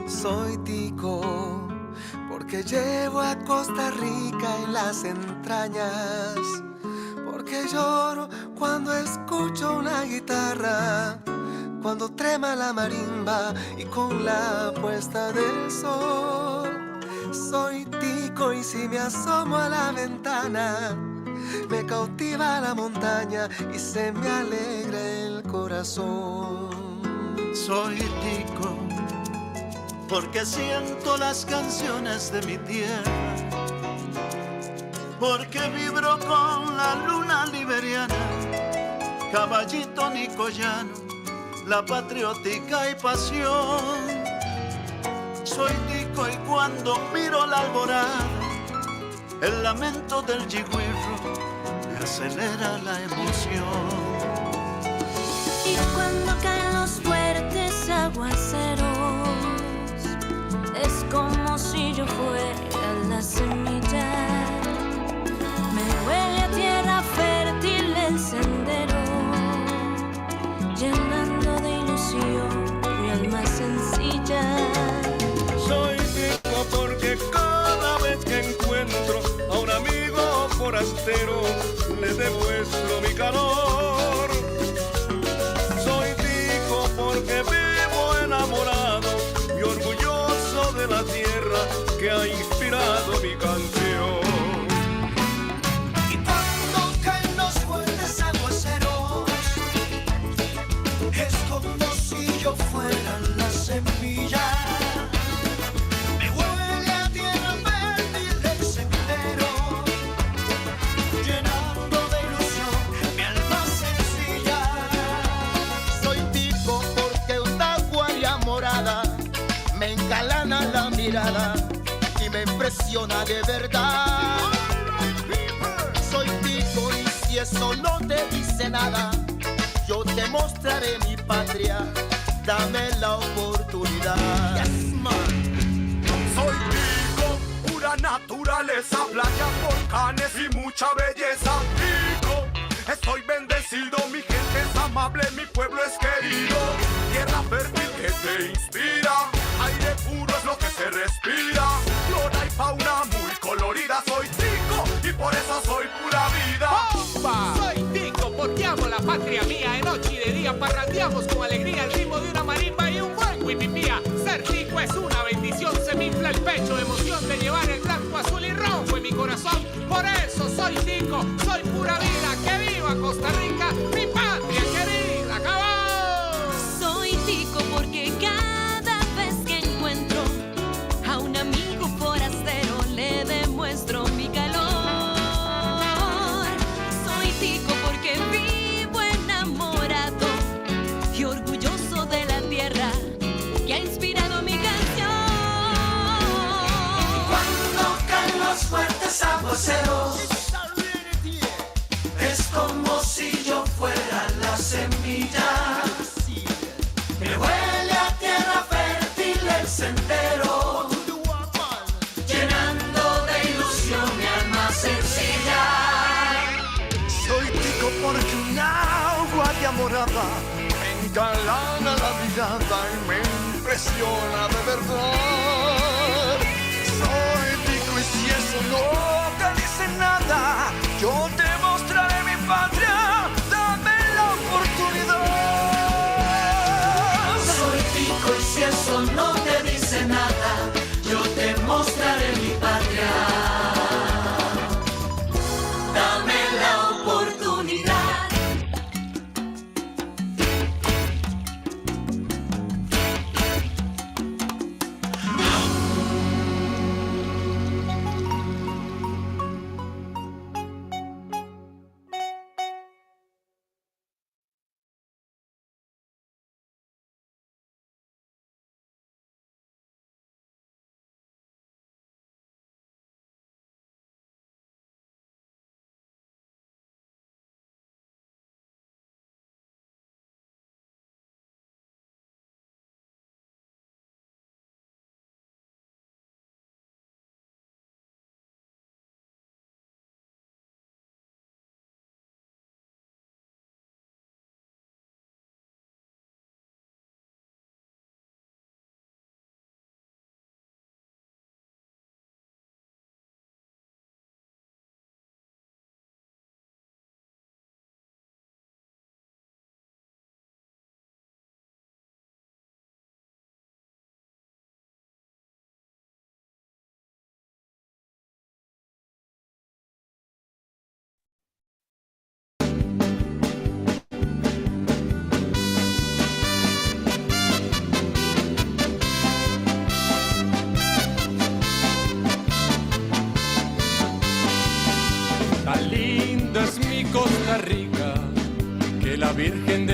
Soy tico porque llevo a Costa Rica en las entrañas, porque lloro cuando escucho una guitarra, cuando trema la marimba y con la puesta del sol. Soy tico y si me asomo a la ventana, me cautiva la montaña y se me alegra el corazón. Soy tico porque siento las canciones de mi tierra, porque vibro con la luna liberiana, caballito nicoyano, la patriótica y pasión. Soy tico y cuando miro la alborada, el lamento del yigüirro me acelera la emoción. Y cuando caen los fuertes aguaceros, es como si yo fuera la semilla. Me huele a tierra fértil el sendero, llenando de ilusión mi alma sencilla. Soy tico porque cada vez que encuentro a un amigo forastero, le demuestro mi calor. Soy tico porque vivo enamorado y orgulloso de la tierra que ha inspirado mi canción. Y cuando caen los fuertes aguaceros, es como si yo fuera la semilla. Me huele a tierra fértil el sendero, llenando de ilusión mi alma sencilla. Soy tico porque una guaya morada me encalana la mirada y me impresiona de verdad. Soy tico y si eso no te dice nada, yo te mostraré mi patria, dame la oportunidad. Yes, man. Soy tico, pura naturaleza, playas, volcanes y mucha belleza. Tico, estoy bendecido, mi gente es amable, mi pueblo es querido. Tierra fértil que te inspira, aire puro es lo que se respira. Flora y fauna muy colorida, soy tico y por eso soy pura vida. ¡Opa! Soy tico porque amo la patria mía. De noche y de día parrandeamos con alegría el ritmo de una marimba y un buen wipipía. Ser tico es una bendición, se me infla el pecho de emoción de llevar el blanco, azul y rojo en mi corazón. Por eso soy tico, soy pura vida. ¡Que viva Costa Rica, mi patria querida! ¡Acabó! Soy tico porque cada vez que encuentro a un amigo forastero, le demuestro mi calor. Soy tico porque vivo enamorado y orgulloso de la tierra que ha inspirado mi canción. Cuando caen los fuertes aguaceros, es como si yo fuera la semilla. Me huele a tierra fértil el sendero, llenando de ilusión mi alma sencilla. Soy tico porque una guaya morada me encalana la mirada y me impresiona de verdad. Soy tico y si eso no te dice nada, yo te mostraré mi patria, dame la oportunidad. Soy tico y si eso no te dice nada, yo te mostraré mi patria.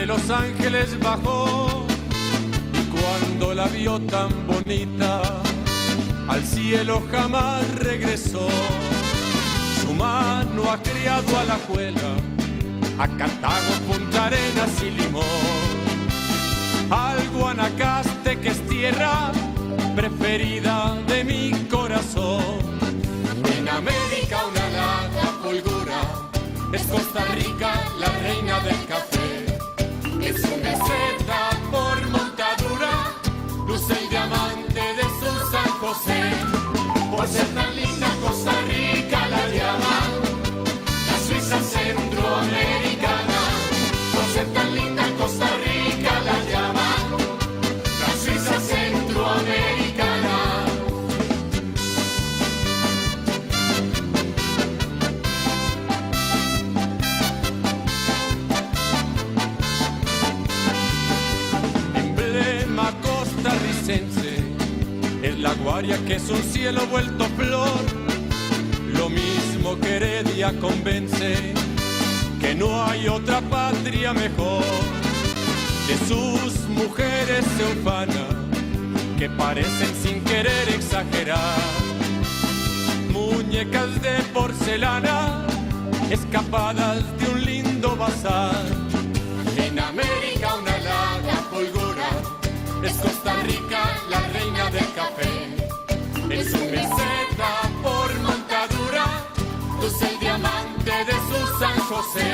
de Los Ángeles bajó, y cuando la vio tan bonita, al cielo jamás regresó. Su mano ha criado a la Juela, a Cartago, Punta Arenas y Limón, al Guanacaste, que es tierra preferida de mi corazón. En América una larga fulgura, es Costa Rica la reina del café. Es su meseta por montadura, luce el diamante de su San José. Por ser tan linda Costa Rica la llaman la Suiza centroamericana. Por ser tan linda Costa Rica la llaman la Suiza centroamericana. Emblema costarricense es la Guaria, que es un cielo vuelto flor. Lo mismo que Heredia convence que no hay otra patria mejor. De sus mujeres se ufana, que parecen sin querer exagerar, muñecas de porcelana escapadas de un lindo bazar. En América una larga fulgura, es Costa Rica la reina del café. En su meseta por montadura, luce el diamante de su San José.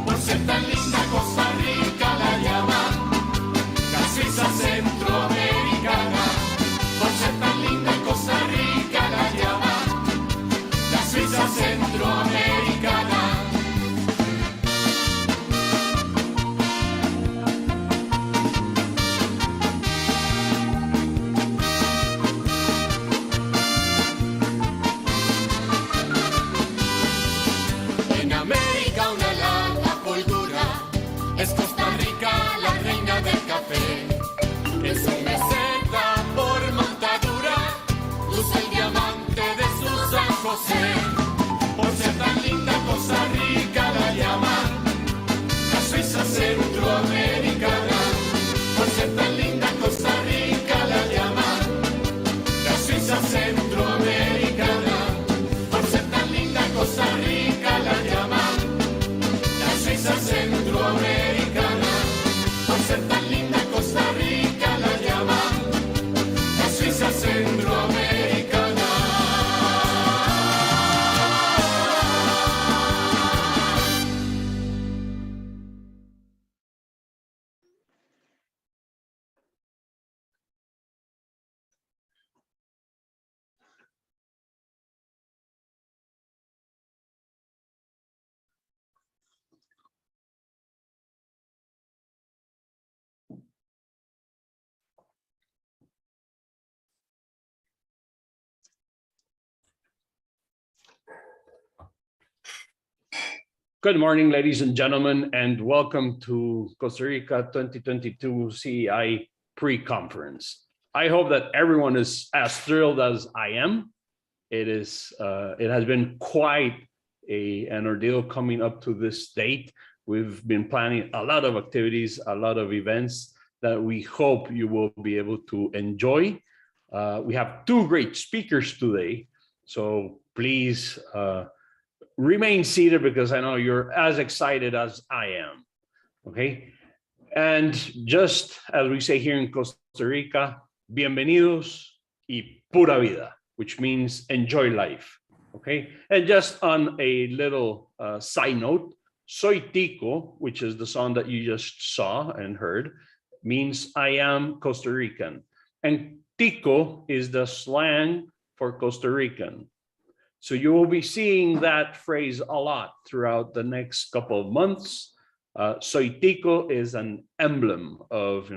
Por ser tan linda Costa Rica la llaman la Suiza centroamericana. Por ser tan linda Costa Rica la llaman la Suiza centroamericana. Es Costa Rica la reina del café. En su meseta por montadura, luce el diamante de su San José. Por ser tan linda Costa Rica la llaman la Suiza centroamericana. Por ser tan linda Costa Rica la llaman la Suiza centroamericana. Por ser tan linda Costa Rica la llaman la Suiza centroamericana. Por ser tan linda Costa Rica la llaman la Suiza centroamericana. Good morning, ladies and gentlemen, and welcome to Costa Rica 2022 CEI pre-conference. I hope that everyone is as thrilled as I am. It has been quite an ordeal coming up to this date. We've been planning a lot of activities, a lot of events that we hope you will be able to enjoy. We have two great speakers today, so please remain seated because I know you're as excited as I am, okay? And just as we say here in Costa Rica, bienvenidos y pura vida, which means enjoy life, okay? And just on a little side note, Soy Tico, which is the song that you just saw and heard, means I am Costa Rican. And Tico is the slang for Costa Rican. So you will be seeing that phrase a lot throughout the next couple of months. Soy Tico is an emblem of,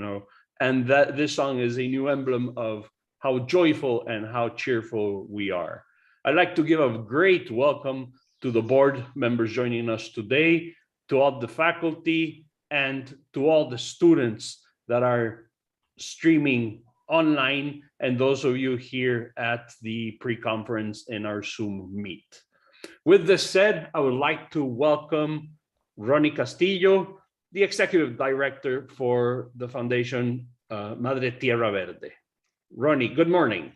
and that this song is a new emblem of how joyful and how cheerful we are. I'd like to give a great welcome to the board members joining us today, to all the faculty, and to all the students that are streaming online, and those of you here at the pre-conference in our Zoom meet. With this said, I would like to welcome Ronnie Castillo, the executive director for the foundation Madre Tierra Verde. Ronnie, good morning.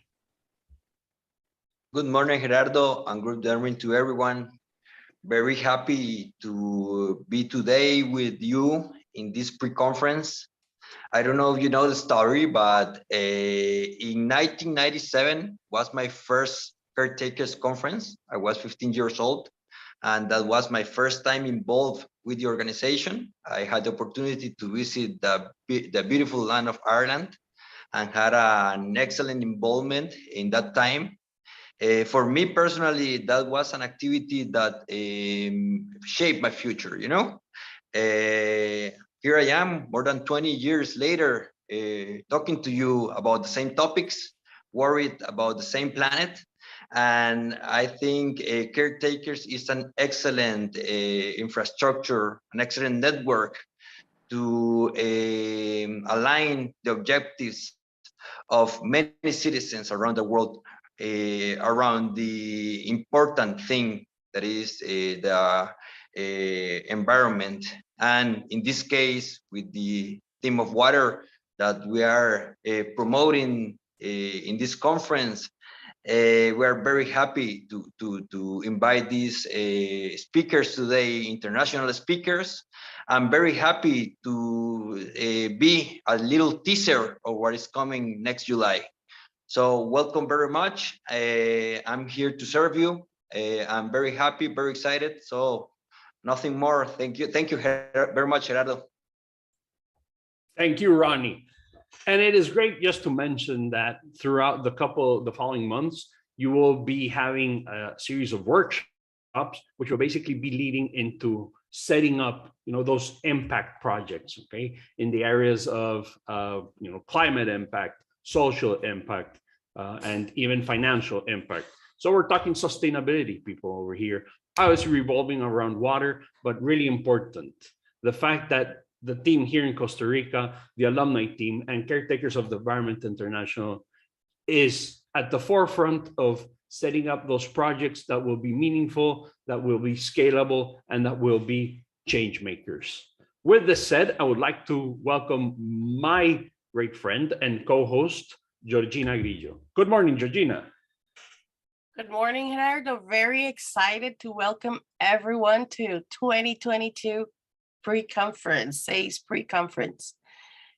Good morning, Gerardo, and good morning to everyone. Very happy to be today with you in this pre-conference. I don't know if you know the story, but in 1997 was my first caretakers conference. I was 15 years old, and that was my first time involved with the organization. I had the opportunity to visit the beautiful land of Ireland and had an excellent involvement in that time. For me personally, that was an activity that shaped my future, you know? Here I am, more than 20 years later, talking to you about the same topics, worried about the same planet. And I think caretakers is an excellent infrastructure, an excellent network to align the objectives of many citizens around the world around the important thing that is the environment. And in this case, with the theme of water that we are promoting in this conference, we are very happy to invite these speakers today, international speakers. I'm very happy to be a little teaser of what is coming next July. So welcome very much. I'm here to serve you. I'm very happy, very excited. So nothing more. Thank you. Thank you very much, Gerardo. Thank you, Ronnie. And it is great just to mention that throughout the following months, you will be having a series of workshops, which will basically be leading into setting up, those impact projects, okay, in the areas of, climate impact, social impact, and even financial impact. So we're talking sustainability, people over here, obviously revolving around water, but really important, the fact that the team here in Costa Rica, the alumni team and caretakers of the Environment International is at the forefront of setting up those projects that will be meaningful, that will be scalable, and that will be change makers. With this said, I would like to welcome my great friend and co-host, Georgina Grillo. Good morning, Georgina. Good morning, Gerardo. Very excited to welcome everyone to 2022 pre-conference, CEI's pre-conference.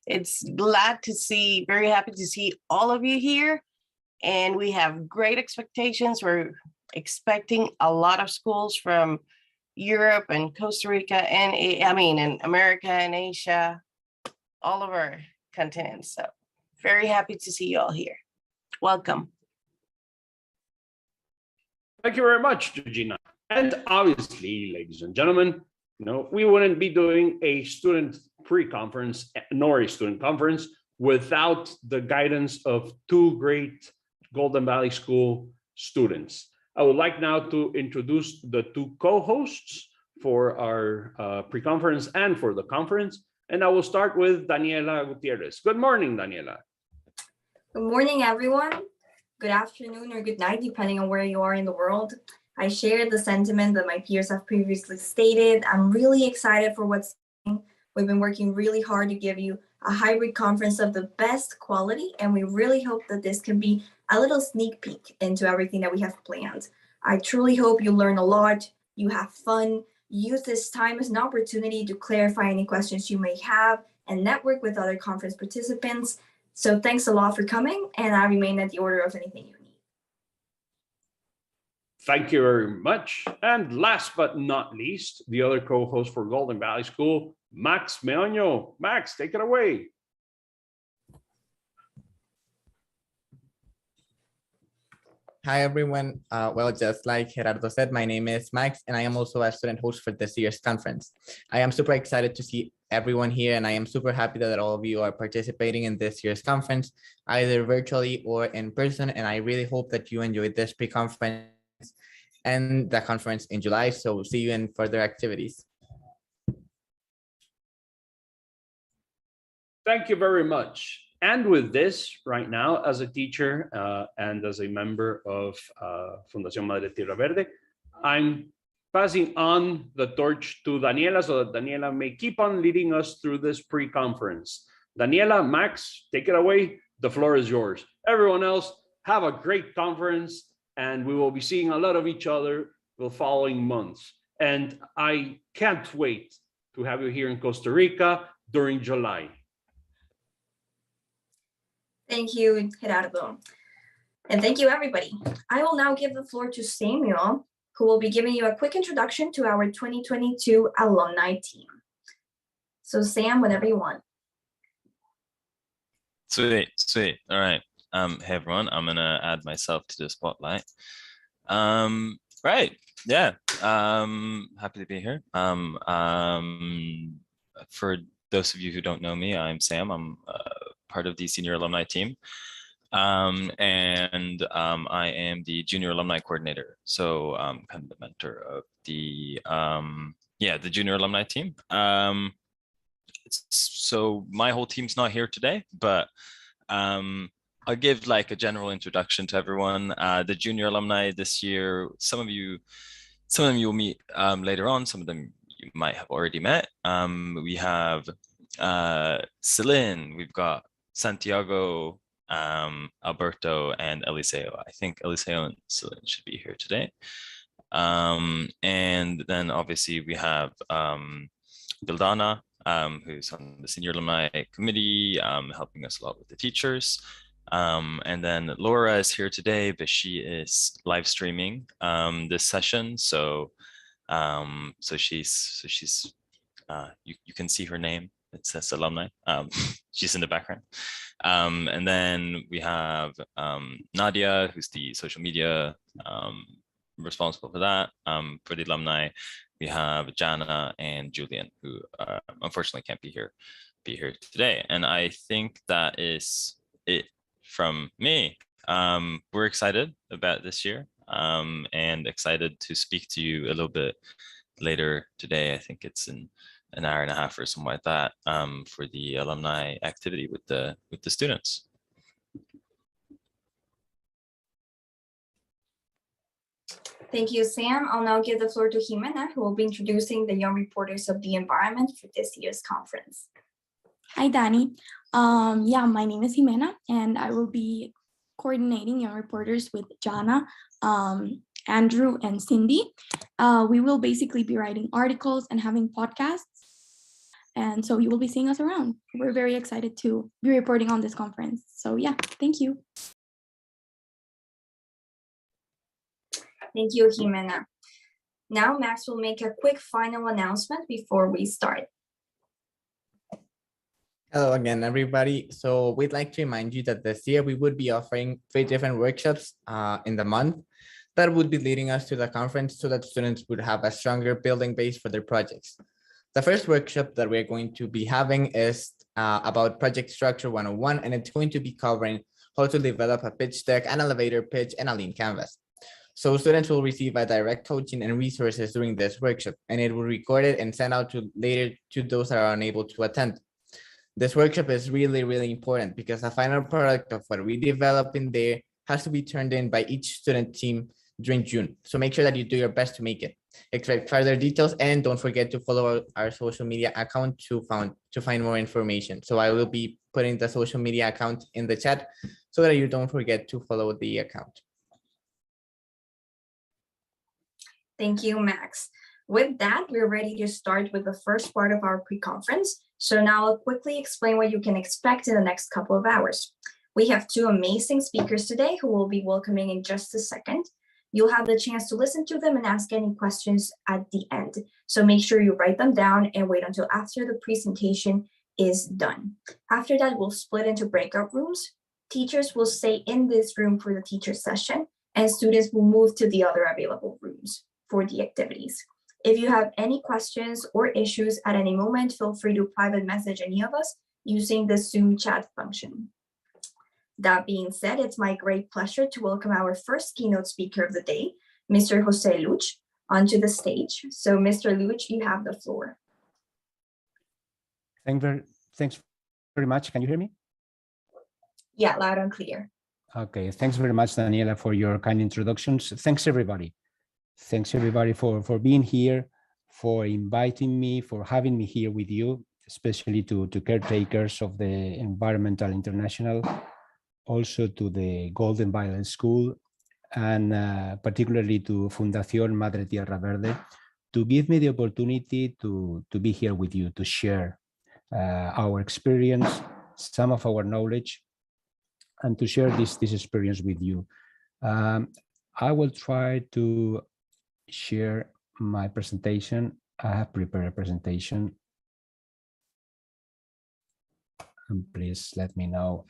It's very happy to see all of you here. And we have great expectations. We're expecting a lot of schools from Europe and Costa Rica and in America and Asia, all of our continents. So very happy to see you all here. Welcome. Thank you very much, Georgina. And obviously, ladies and gentlemen, we wouldn't be doing a student pre-conference nor a student conference without the guidance of two great Golden Valley School students. I would like now to introduce the two co-hosts for our pre-conference and for the conference. And I will start with Daniela Gutierrez. Good morning, Daniela. Good morning, everyone. Good afternoon or good night, depending on where you are in the world. I share the sentiment that my peers have previously stated. I'm really excited for what's coming. We've been working really hard to give you a hybrid conference of the best quality, and we really hope that this can be a little sneak peek into everything that we have planned. I truly hope you learn a lot, you have fun, use this time as an opportunity to clarify any questions you may have and network with other conference participants. So thanks a lot for coming, and I remain at the order of anything you need. Thank you very much. And last but not least, the other co-host for Golden Valley School, Max Meoño. Max, take it away. Hi, everyone. Well, just like Gerardo said, my name is Max, and I am also a student host for this year's conference. I am super excited to see everyone here, and I am super happy that all of you are participating in this year's conference, either virtually or in person, and I really hope that you enjoyed this pre-conference and the conference in July. So see you in further activities. Thank you very much. And with this, right now, as a teacher and as a member of Fundación Madre Tierra Verde, I'm passing on the torch to Daniela so that Daniela may keep on leading us through this pre-conference. Daniela, Max, take it away. The floor is yours. Everyone else, have a great conference, and we will be seeing a lot of each other the following months. And I can't wait to have you here in Costa Rica during July. Thank you, Gerardo. And thank you, everybody. I will now give the floor to Samuel, who will be giving you a quick introduction to our 2022 alumni team. So Sam, whenever you want. Sweet. All right. Hey everyone, I'm gonna add myself to the spotlight. Right. Yeah. Happy to be here. For those of you who don't know me, I'm Sam. I'm part of the senior alumni team. I am the junior alumni coordinator. So I'm kind of the mentor of the the junior alumni team. So my whole team's not here today, but I'll give like a general introduction to everyone. The junior alumni this year, some of them you'll meet later on, some of them you might have already met. We have Celine, we've got Santiago, Alberto, and Eliseo. I think Eliseo and Celine should be here today. And then obviously we have Bildana, who's on the senior alumni committee, helping us a lot with the teachers. And then Laura is here today, but she is live streaming this session. So she's you can see her name. It says alumni. She's in the background. And then we have Nadia, who's the social media responsible for that. For the alumni, we have Jana and Julian, who unfortunately can't be here today. And I think that is it from me. We're excited about this year and excited to speak to you a little bit later today. I think it's in an hour and a half or something like that for the alumni activity with the students. Thank you, Sam. I'll now give the floor to Jimena, who will be introducing the Young Reporters of the Environment for this year's conference. Hi, Danny. My name is Jimena, and I will be coordinating Young Reporters with Jana, Andrew, and Cindy. We will basically be writing articles and having podcasts. And so you will be seeing us around. We're very excited to be reporting on this conference. So yeah, thank you. Thank you, Jimena. Now Max will make a quick final announcement before we start. Hello again, everybody. So we'd like to remind you that this year we would be offering 3 different workshops in the month that would be leading us to the conference so that students would have a stronger building base for their projects. The first workshop that we're going to be having is about Project Structure 101, and it's going to be covering how to develop a pitch deck, an elevator pitch, and a lean canvas. So students will receive a direct coaching and resources during this workshop, and it will be recorded and sent out later to those that are unable to attend. This workshop is really, really important because the final product of what we develop in there has to be turned in by each student team during June. So make sure that you do your best to make it. Expect further details, and don't forget to follow our social media account to find more information. So I will be putting the social media account in the chat so that you don't forget to follow the account. Thank you, Max. With that, we're ready to start with the first part of our pre-conference. So now I'll quickly explain what you can expect in the next couple of hours. We have 2 amazing speakers today who will be welcoming in just a second. You'll have the chance to listen to them and ask any questions at the end. So make sure you write them down and wait until after the presentation is done. After that, we'll split into breakout rooms. Teachers will stay in this room for the teacher session, and students will move to the other available rooms for the activities. If you have any questions or issues at any moment, feel free to private message any of us using the Zoom chat function. That being said, it's my great pleasure to welcome our first keynote speaker of the day, Mr. Jose Lluch, onto the stage. So Mr. Lluch, you have the floor. Thanks very much. Can you hear me? Yeah, loud and clear. Okay, thanks very much, Daniela, for your kind introductions. Thanks, everybody. Thanks everybody for being here, for inviting me, for having me here with you, especially to caretakers of the Environmental International, also to the Golden Violet School, and particularly to Fundación Madre Tierra Verde, to give me the opportunity to be here with you, to share our experience, some of our knowledge, and to share this experience with you. I will try to share my presentation. I have prepared a presentation. And please let me know.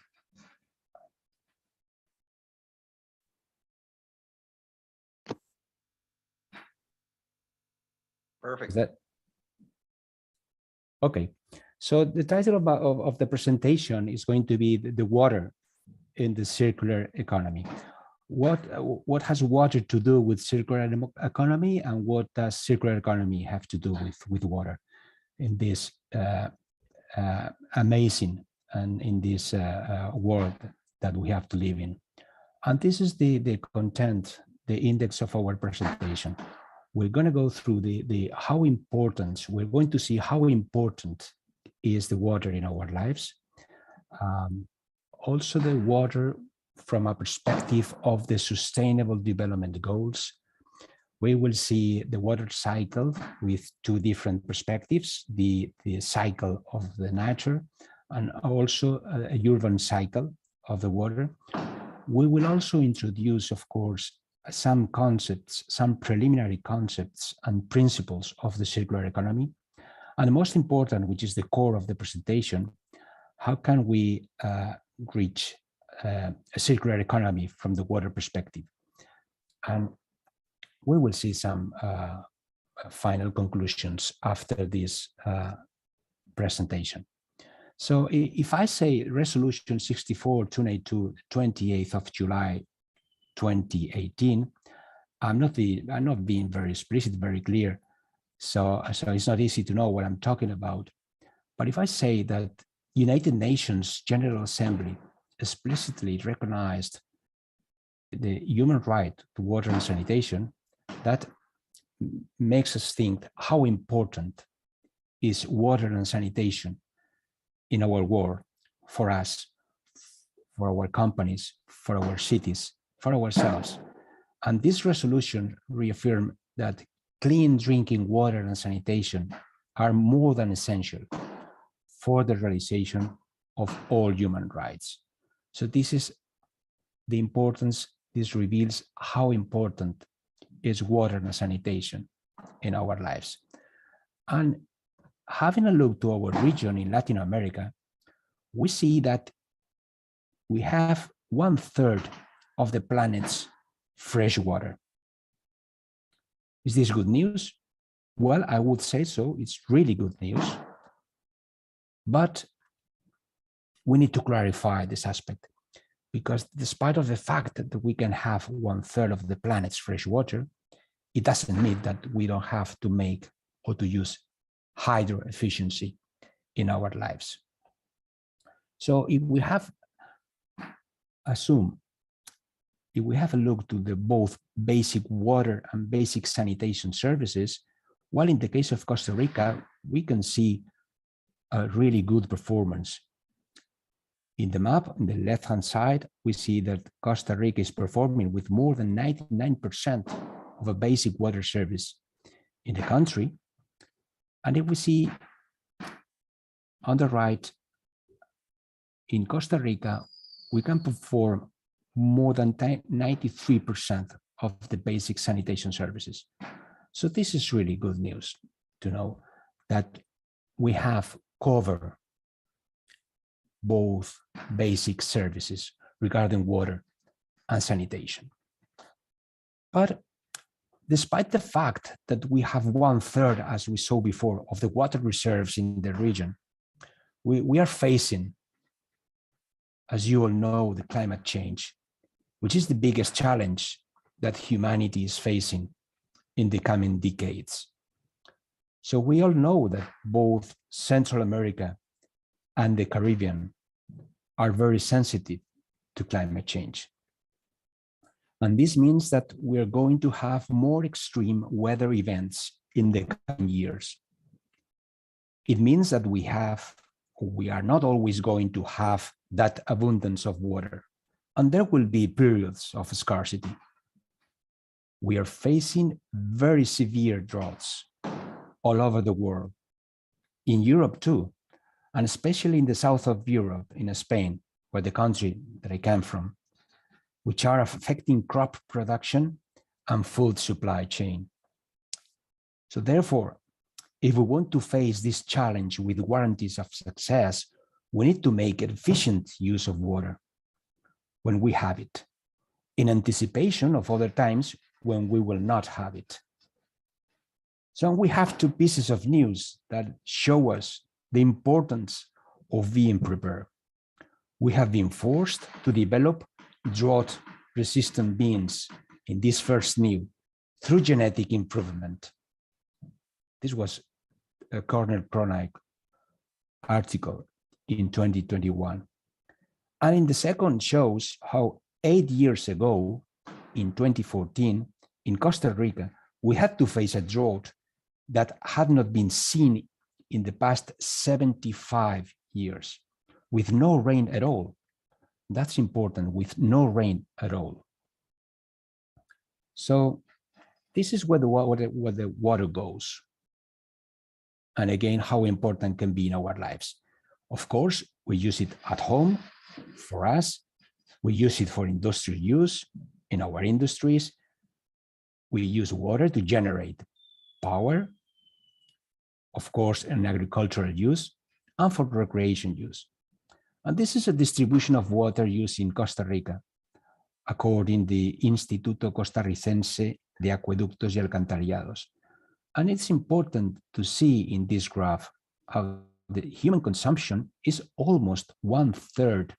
Perfect. Is that okay? So the title of the presentation is going to be the water in the circular economy. What has water to do with circular economy, and what does circular economy have to do with water in this amazing and in this world that we have to live in? And this is the content, the index of our presentation. We're going to go through how important, we're going to see how important is the water in our lives. Also the water from a perspective of the Sustainable Development Goals. We will see the water cycle with two different perspectives, the cycle of the nature and also a urban cycle of the water. We will also introduce, of course, some concepts, some preliminary concepts and principles of the circular economy. And the most important, which is the core of the presentation, how can we reach a circular economy from the water perspective? And we will see some final conclusions after this presentation. So if I say Resolution 64-292, 28th of July, 2018, I'm not being very explicit, very clear. So it's not easy to know what I'm talking about. But if I say that United Nations General Assembly explicitly recognized the human right to water and sanitation, that makes us think how important is water and sanitation in our world, for us, for our companies, for our cities, for ourselves. And this resolution reaffirmed that clean drinking water and sanitation are more than essential for the realization of all human rights. So this is the importance, this reveals how important is water and sanitation in our lives. And having a look to our region in Latin America, we see that we have 1/3 of the planet's fresh water. Is this good news? Well, I would say so. It's really good news. But we need to clarify this aspect, because despite of the fact that we can have 1/3 of the planet's fresh water, it doesn't mean that we don't have to make or to use hydro efficiency in our lives. So if we have a look to the both basic water and basic sanitation services, while in the case of Costa Rica, we can see a really good performance. In the map, on the left-hand side, we see that Costa Rica is performing with more than 99% of a basic water service in the country. And if we see on the right, in Costa Rica, we can perform more than 93% of the basic sanitation services. So this is really good news to know that we have covered both basic services regarding water and sanitation. But despite the fact that we have 1/3, as we saw before, of the water reserves in the region, we are facing, as you all know, the climate change, which is the biggest challenge that humanity is facing in the coming decades. So we all know that both Central America and the Caribbean are very sensitive to climate change. And this means that we're going to have more extreme weather events in the coming years. It means that we are not always going to have that abundance of water, and there will be periods of scarcity. We are facing very severe droughts all over the world, in Europe too, and especially in the south of Europe, in Spain, where the country that I come from, which are affecting crop production and food supply chain. So therefore, if we want to face this challenge with guarantees of success, we need to make efficient use of water when we have it, in anticipation of other times when we will not have it. So we have two pieces of news that show us the importance of being prepared. We have been forced to develop drought-resistant beans in this first new through genetic improvement. This was a Cornell Chronicle article in 2021. And in the second shows how 8 years ago, in 2014, in Costa Rica, we had to face a drought that had not been seen in the past 75 years, with no rain at all. That's important, with no rain at all. So this is where the water goes. And again, how important can be in our lives. Of course, we use it at home for us. We use it for industrial use in our industries. We use water to generate power, of course, in agricultural use and for recreation use. And this is a distribution of water use in Costa Rica, according to the Instituto Costarricense de Acueductos y Alcantarillados. And it's important to see in this graph how the human consumption is almost 1/3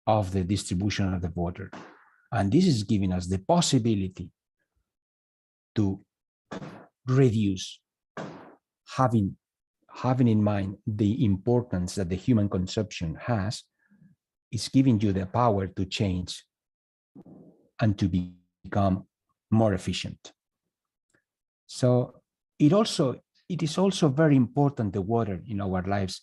of the distribution of the water. And this is giving us the possibility to reduce, having in mind the importance that the human consumption has, is giving you the power to change and to become more efficient. So it is also very important, the water in our lives,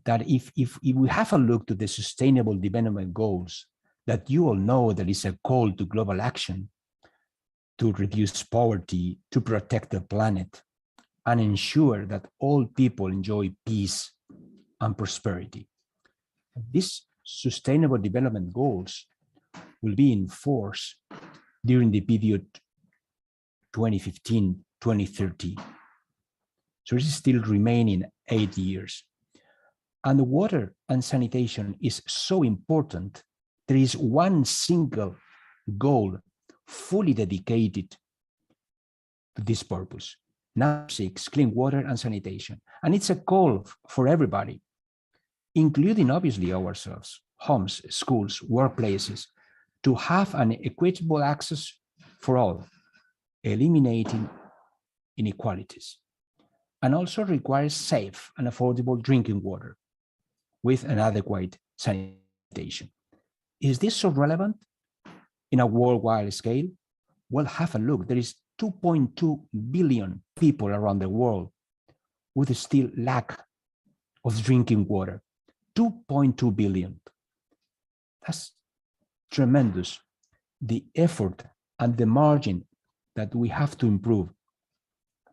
that if we have a look to the Sustainable Development Goals, that you all know there is a call to global action to reduce poverty, to protect the planet, and ensure that all people enjoy peace and prosperity. These Sustainable Development Goals will be in force during the period 2015-2030. So it is still remaining 8 years. And water and sanitation is so important. There is one single goal fully dedicated to this purpose. Number 6, clean water and sanitation. And it's a call for everybody, including obviously ourselves, homes, schools, workplaces, to have an equitable access for all, eliminating inequalities, and also requires safe and affordable drinking water with an adequate sanitation. Is this so relevant in a worldwide scale? Well, have a look. There is 2.2 billion people around the world with still lack of drinking water. 2.2 billion. That's tremendous. The effort and the margin that we have to improve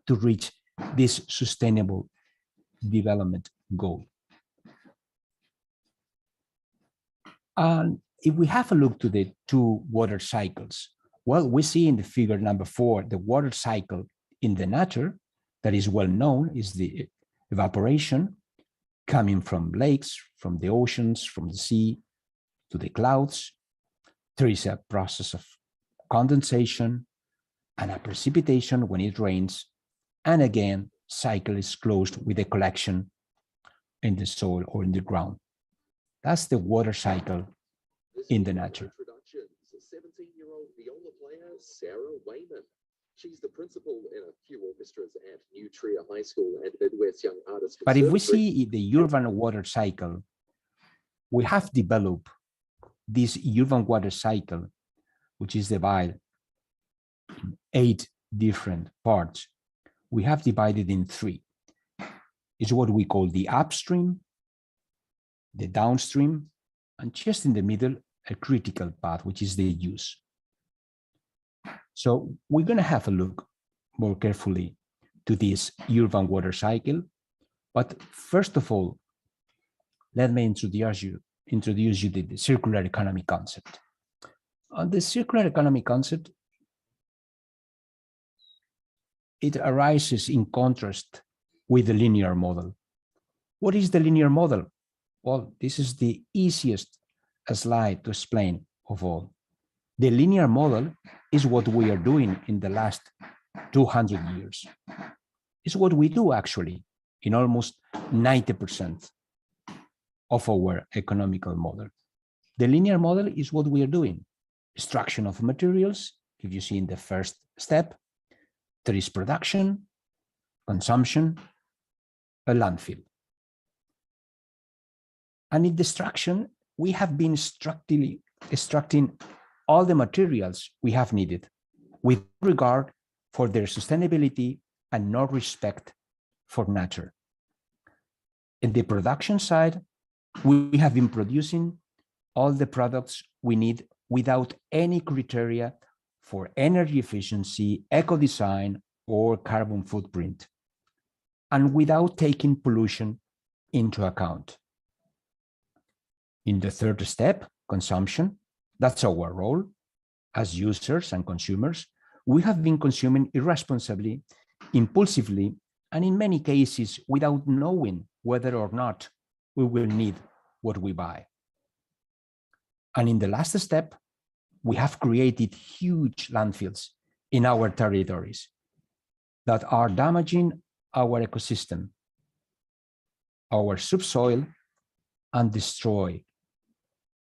to reach this sustainable development goal. And if we have a look to the two water cycles, well, we see in the figure number 4, the water cycle in the nature that is well known is the evaporation coming from lakes, from the oceans, from the sea to the clouds. There is a process of condensation and a precipitation when it rains. And again, cycle is closed with a collection in the soil or in the ground. That's the water cycle in the nature. 17-year-old viola player Sarah Wayman. She's the principal in a few orchestras at New Trier High School and Midwest Young Artists. But if we see the urban water cycle, we have developed this urban water cycle which is divided in 8 different parts, we have divided in 3. It's what we call the upstream, the downstream, and just in the middle, a critical path, which is the use. So we're going to have a look more carefully to this urban water cycle. But first of all, let me introduce you to the circular economy concept. The circular economy concept, it arises in contrast with the linear model. What is the linear model? Well, this is the easiest slide to explain of all. The linear model is what we are doing in the last 200 years. It's what we do actually in almost 90% of our economical model. The linear model is what we are doing. Extraction of materials, if you see in the first step, there is production, consumption, a landfill. And in destruction, we have been extracting all the materials we have needed with regard for their sustainability and no respect for nature. In the production side, we have been producing all the products we need without any criteria for energy efficiency, eco-design, or carbon footprint, and without taking pollution into account. In the third step, consumption, that's our role as users and consumers. We have been consuming irresponsibly, impulsively, and in many cases without knowing whether or not we will need what we buy. And in the last step, we have created huge landfills in our territories that are damaging our ecosystem, our subsoil, and destroy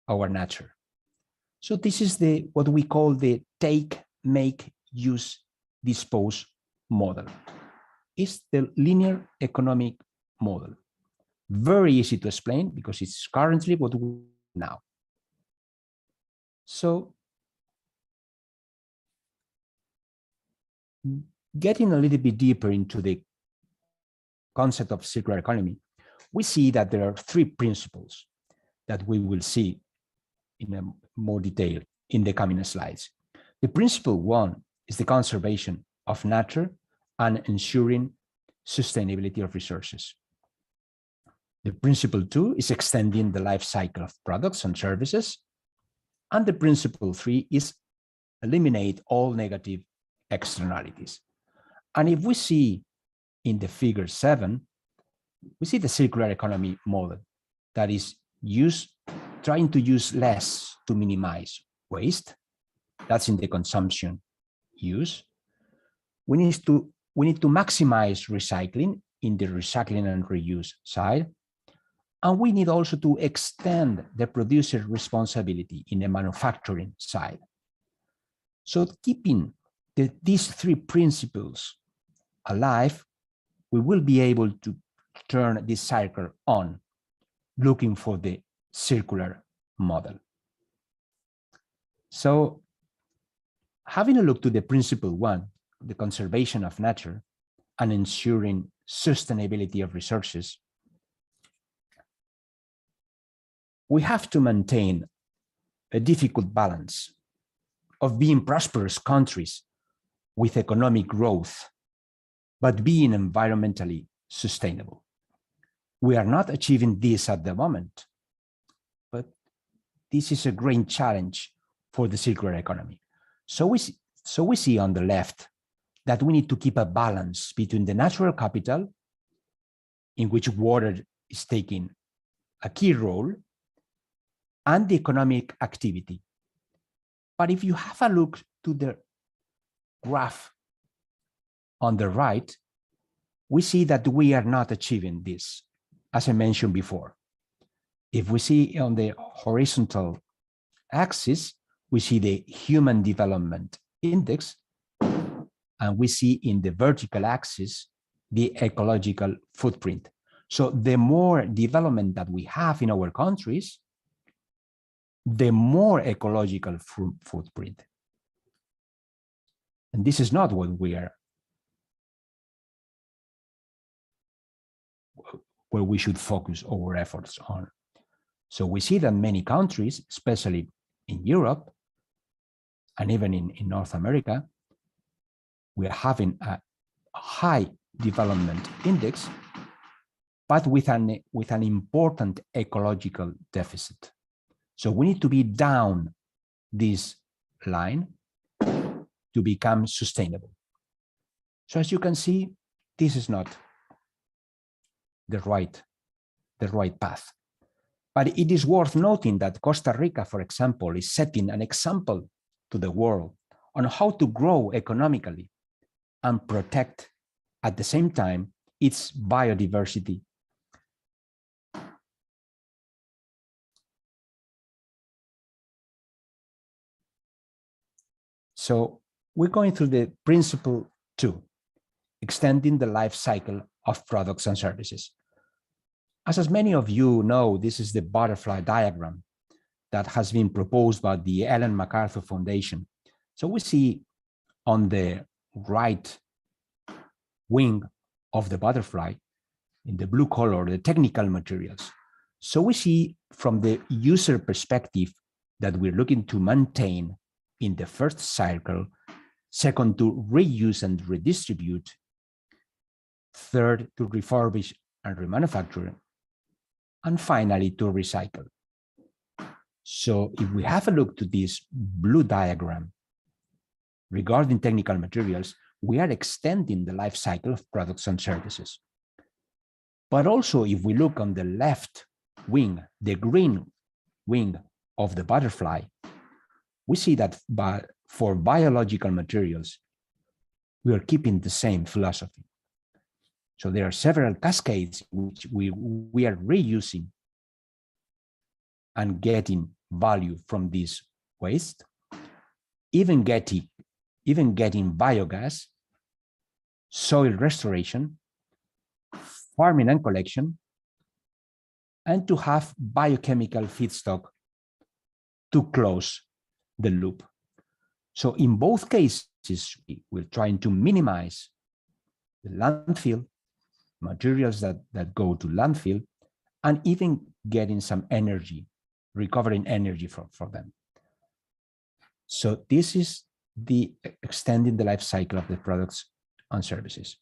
our nature. So this is what we call the take, make, use, dispose model. It's the linear economic model. Very easy to explain because it's currently what we do now. So getting a little bit deeper into the concept of circular economy, we see that there are 3 principles that we will see in more detail in the coming slides. The principle 1 is the conservation of nature and ensuring sustainability of resources. The principle 2 is extending the life cycle of products and services. And the principle 3 is eliminate all negative externalities. And if we see in the figure 7, we see the circular economy model that is trying to use less to minimize waste. That's in the consumption use. We need to maximize recycling in the recycling and reuse side. And we need also to extend the producer responsibility in the manufacturing side. So keeping these 3 principles alive, we will be able to turn this cycle on, looking for the circular model. So having a look to the principle 1, the conservation of nature and ensuring sustainability of resources, we have to maintain a difficult balance of being prosperous countries with economic growth, but being environmentally sustainable. We are not achieving this at the moment, but this is a great challenge for the circular economy. So we see on the left that we need to keep a balance between the natural capital, in which water is taking a key role, and the economic activity. But if you have a look to the graph on the right, we see that we are not achieving this, as I mentioned before. If we see on the horizontal axis, we see the Human Development Index, and we see in the vertical axis, the ecological footprint. So the more development that we have in our countries, the more ecological footprint. And this is not what where we should focus our efforts on. So we see that many countries, especially in Europe and even in North America, we are having a high development index, but with an important ecological deficit. So we need to be down this line to become sustainable. So as you can see, this is not the right path. But it is worth noting that Costa Rica, for example, is setting an example to the world on how to grow economically and protect at the same time its biodiversity. So we're going through the principle 2, extending the life cycle of products and services. As many of you know, this is the butterfly diagram that has been proposed by the Ellen MacArthur Foundation. So we see on the right wing of the butterfly, in the blue color, the technical materials. So we see from the user perspective that we're looking to maintain in the first cycle, second, to reuse and redistribute, third, to refurbish and remanufacture, and finally to recycle. So if we have a look to this blue diagram regarding technical materials, we are extending the life cycle of products and services. But also if we look on the left wing, the green wing of the butterfly, we see that for biological materials, we are keeping the same philosophy. So there are several cascades which we are reusing and getting value from this waste, even getting biogas, soil restoration, farming and collection, and to have biochemical feedstock to close the loop. So in both cases, we're trying to minimize the landfill, materials that go to landfill, and even getting some energy, recovering energy for them. So this is the extending the life cycle of the products and services.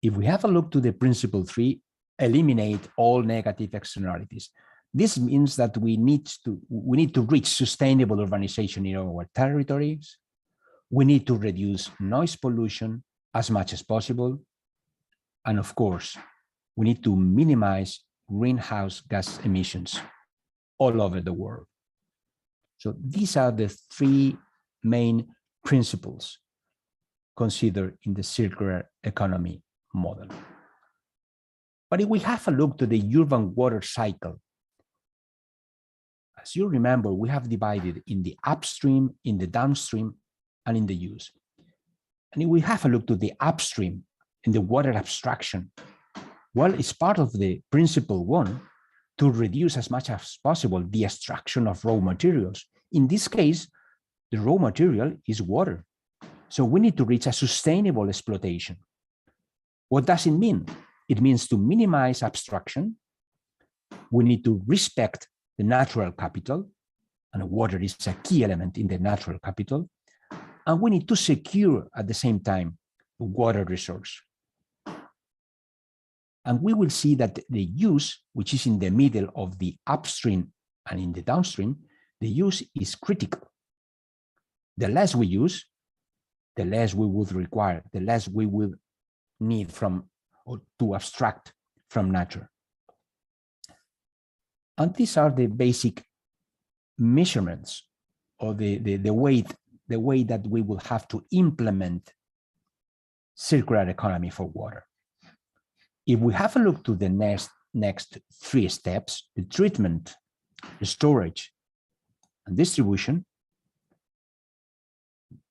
If we have a look to the principle 3, eliminate all negative externalities. This means that we need to reach sustainable urbanization in our territories. We need to reduce noise pollution as much as possible. And of course, we need to minimize greenhouse gas emissions all over the world. So these are the 3 main principles considered in the circular economy model. But if we have a look to the urban water cycle, as you remember, we have divided in the upstream, in the downstream, and in the use. And if we have a look to the upstream, in the water abstraction, well, it's part of the principle 1 to reduce as much as possible the extraction of raw materials. In this case, the raw material is water. So we need to reach a sustainable exploitation. What does it mean? It means to minimize abstraction. We need to respect the natural capital, and water is a key element in the natural capital. And we need to secure at the same time the water resource. And we will see that the use, which is in the middle of the upstream and in the downstream, the use is critical. The less we use, the less we would require, the less we will need from or to abstract from nature. And these are the basic measurements or the way that we will have to implement circular economy for water. If we have a look to the next 3 steps, the treatment, the storage, and distribution,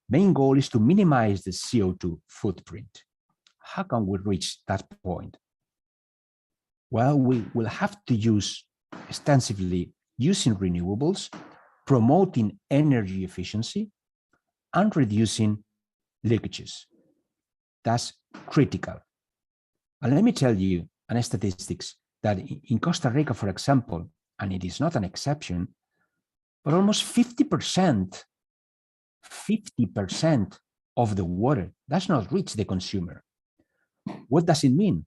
main goal is to minimize the CO2 footprint. How can we reach that point? Well, we will have to use extensively using renewables, promoting energy efficiency, and reducing leakages. That's critical. And let me tell you an statistics that in Costa Rica, for example, and it is not an exception, but almost 50% of the water does not reach the consumer. What does it mean?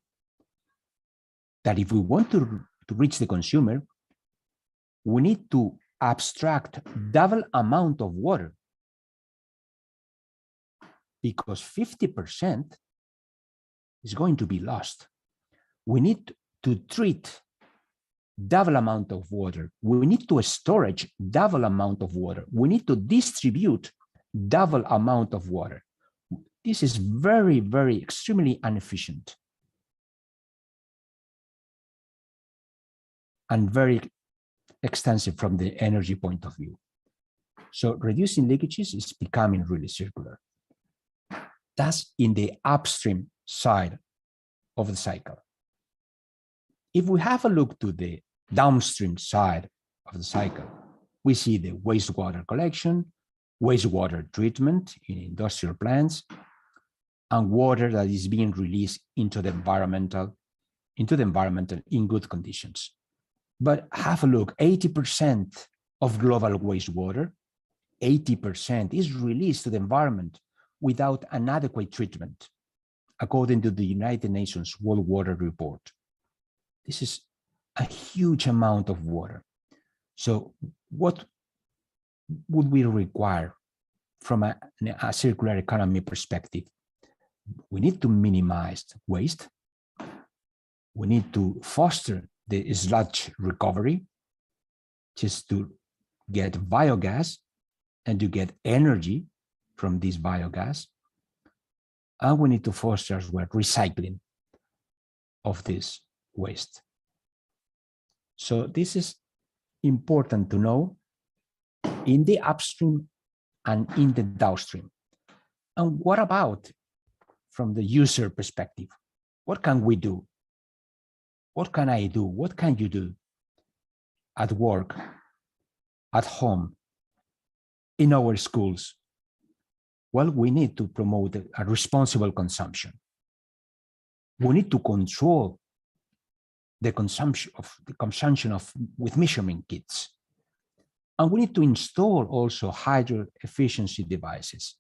That if we want to reach the consumer, we need to abstract double amount of water, because 50% is going to be lost. We need to treat double amount of water. We need to storage double amount of water. We need to distribute double amount of water. This is very, very extremely inefficient and very extensive from the energy point of view. So reducing leakages is becoming really circular. That's in the upstream side of the cycle. If we have a look to the downstream side of the cycle, we see the wastewater collection, wastewater treatment in industrial plants, and water that is being released into the environment in good conditions. But have a look, 80% of global wastewater, 80% is released to the environment without an adequate treatment, according to the United Nations World Water Report. This is a huge amount of water. So what would we require from a circular economy perspective? We need to minimize waste. We need to foster the sludge recovery, just to get biogas and to get energy from this biogas. And we need to foster as well recycling of this waste. So this is important to know in the upstream and in the downstream. And what about from the user perspective? What can we do? What can I do? What can you do at work, at home, in our schools? Well, we need to promote a responsible consumption. We need to control the consumption with measurement kits. And we need to install also hydro efficiency devices.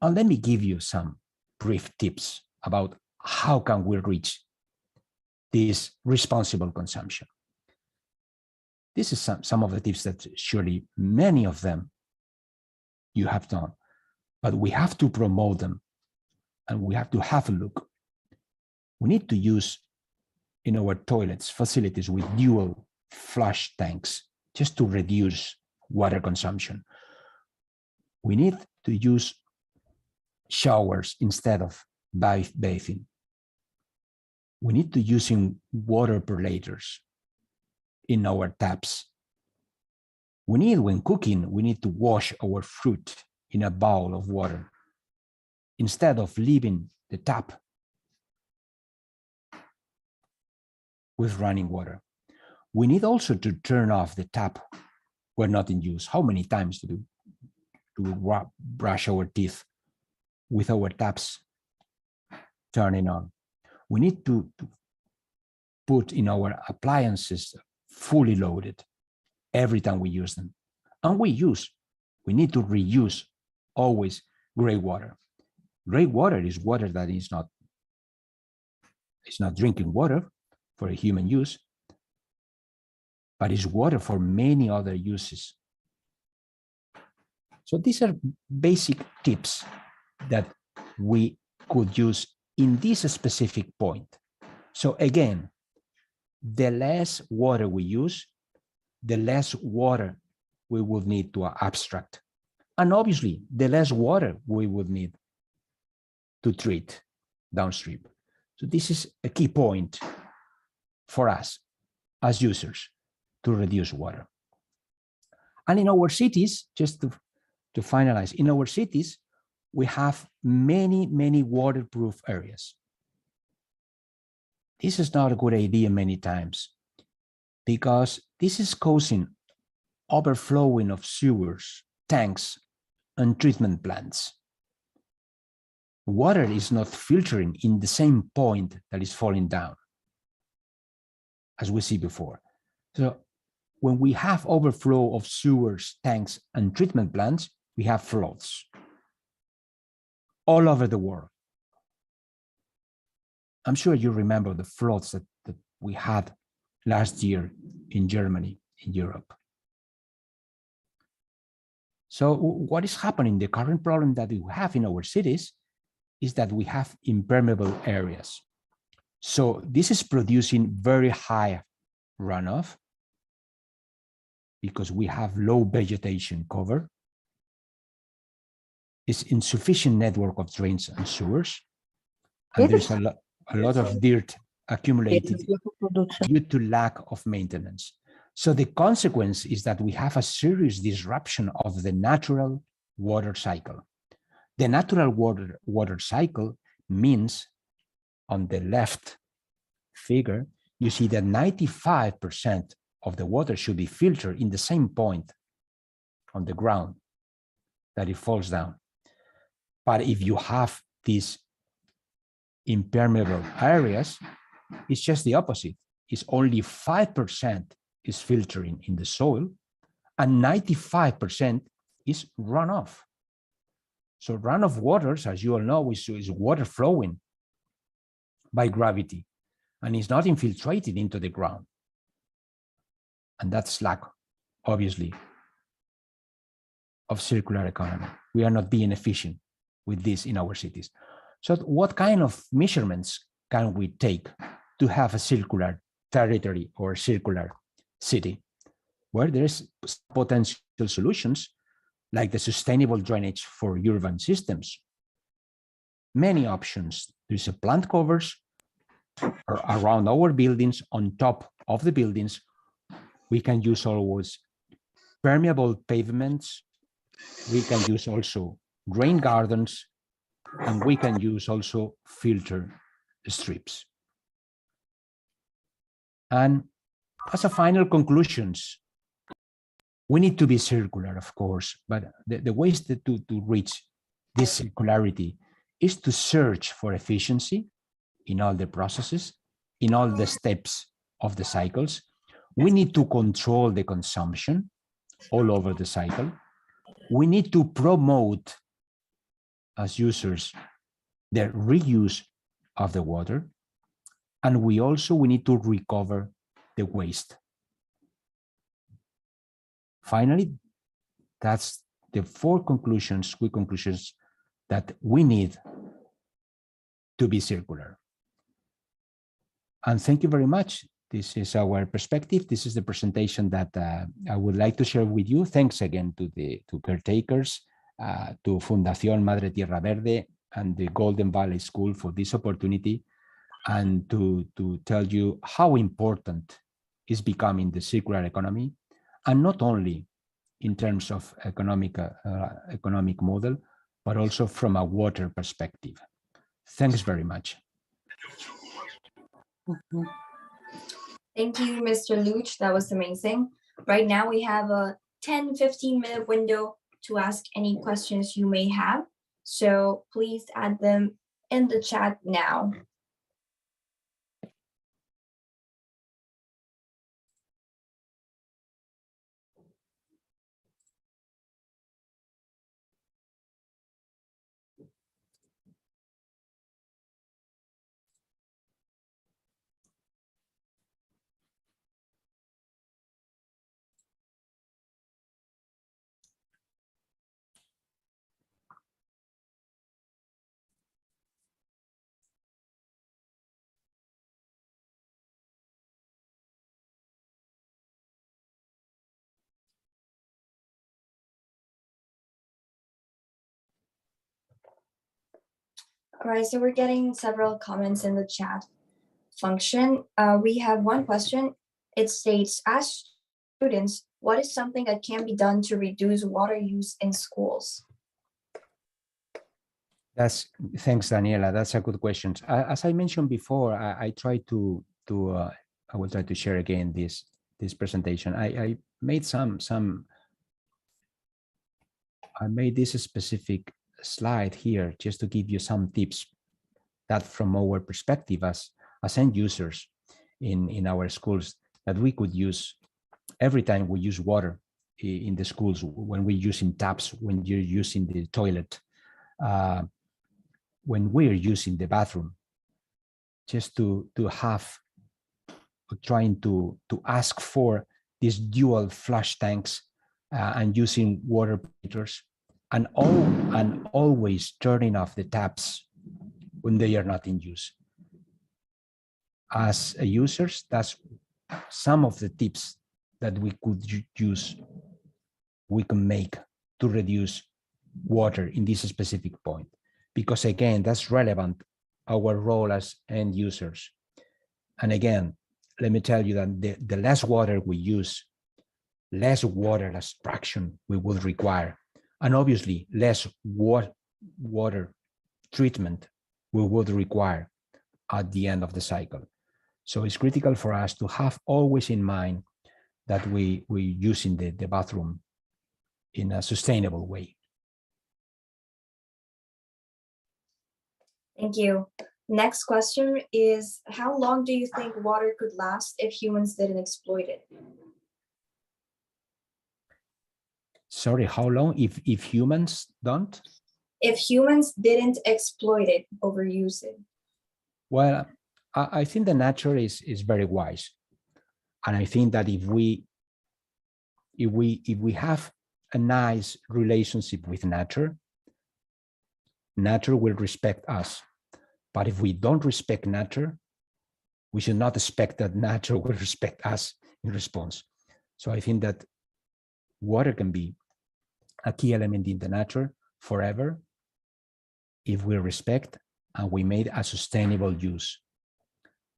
And let me give you some brief tips about how can we reach this responsible consumption. This is some of the tips that surely many of them you have done, but we have to promote them and we have to have a look. We need to use in our toilets facilities with dual flush tanks just to reduce water consumption. We need to use showers instead of bathing. We need to use water percolators in our taps. When cooking, we need to wash our fruit in a bowl of water instead of leaving the tap with running water. We need also to turn off the tap when not in use. How many times do we brush our teeth with our taps turning on? We need to put in our appliances fully loaded every time we use them. And we need to reuse always gray water. Gray water is water that is not drinking water for a human use, but is water for many other uses. So these are basic tips that we could use in this specific point. So again, the less water we use, the less water we would need to abstract. And obviously, the less water we would need to treat downstream. So this is a key point for us as users to reduce water. And in our cities, just to finalize, in our cities, we have many, many waterproof areas. This is not a good idea many times because this is causing overflowing of sewers, tanks, and treatment plants. water is not filtering in the same point that is falling down, as we see before. So when we have overflow of sewers, tanks, and treatment plants, we have floods all over the world. I'm sure you remember the floods that we had last year in Germany, in Europe. So what is happening? The current problem that we have in our cities is that we have impermeable areas. So this is producing very high runoff because we have low vegetation cover. It's insufficient network of drains and sewers. And there's a lot of dirt accumulated due to lack of maintenance. So the consequence is that we have a serious disruption of the natural water cycle. The natural water cycle means, on the left figure, you see that 95% of the water should be filtered in the same point on the ground that it falls down. But if you have these impermeable areas, it's just the opposite. It's only 5% is filtering in the soil and 95% is runoff. So runoff waters, as you all know, is water flowing by gravity and is not infiltrated into the ground. And that's lack, obviously, of circular economy. We are not being efficient with this in our cities. So what kind of measurements can we take to have a circular territory or circular city? Well, there's potential solutions like the sustainable drainage for urban systems. Many options. There's a plant covers around our buildings, on top of the buildings. We can use always permeable pavements. We can use also rain gardens, and we can use also filter strips. And as a final conclusions, we need to be circular, of course, but the ways to reach this circularity is to search for efficiency in all the processes, in all the steps of the cycles. We need to control the consumption all over the cycle. We need to promote, as users, the reuse of the water. And we need to recover the waste. Finally, that's the quick conclusions that we need to be circular. And thank you very much. This is our perspective. This is the presentation that I would like to share with you. Thanks again to caretakers, to Fundación Madre Tierra Verde and the Golden Valley School for this opportunity, and to tell you how important is becoming the circular economy, and not only in terms of economic model, but also from a water perspective. Thanks very much. Thank you, Mr. Lluch. That was amazing. Right now we have a 10-15 minute window to ask any questions you may have. So please add them in the chat now. All right, so we're getting several comments in the chat function. We have one question. It states, ask students, what is something that can be done to reduce water use in schools? Thanks, Daniela. That's a good question. As I mentioned before, I try to I will try to share again this presentation. I made I made this specific slide here just to give you some tips that from our perspective as end users in our schools that we could use every time we use water in the schools, when we're using taps, when you're using the toilet, when we're using the bathroom, just to have, trying to ask for these dual flush tanks and using water heaters, and always turning off the taps when they are not in use. As users, that's some of the tips that we could use, we can make to reduce water in this specific point. Because again, that's relevant, our role as end users. And again, let me tell you that the less water we use, less water abstraction we will require. And obviously less water treatment we would require at the end of the cycle. So it's critical for us to have always in mind that we're using the bathroom in a sustainable way. Thank you. Next question is, how long do you think water could last if humans didn't exploit it? Sorry, how long if humans don't? If humans didn't exploit it, overuse it? Well, I think the nature is very wise. And I think that if we have a nice relationship with nature, nature will respect us. But if we don't respect nature, we should not expect that nature will respect us in response. So I think that water can be a key element in the nature forever if we respect and we made a sustainable use.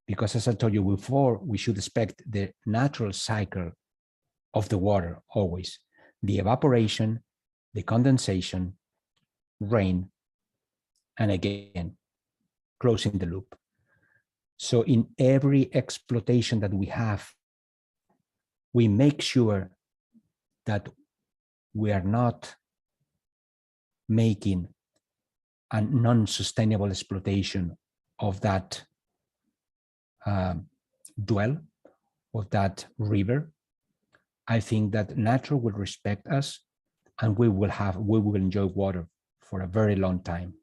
Because as I told you before, we should expect the natural cycle of the water always. The evaporation, the condensation, rain, and again, closing the loop. So in every exploitation that we have, we make sure that we are not making a non-sustainable exploitation of that dwell, of that river. I think that nature will respect us and we will enjoy water for a very long time.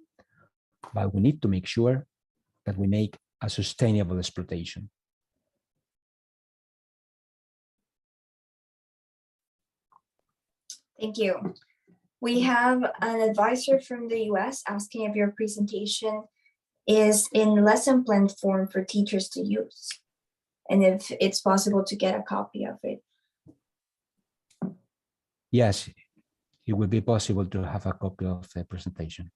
But we need to make sure that we make a sustainable exploitation. Thank you. We have an advisor from the US asking if your presentation is in lesson plan form for teachers to use, and if it's possible to get a copy of it. Yes, it will be possible to have a copy of the presentation.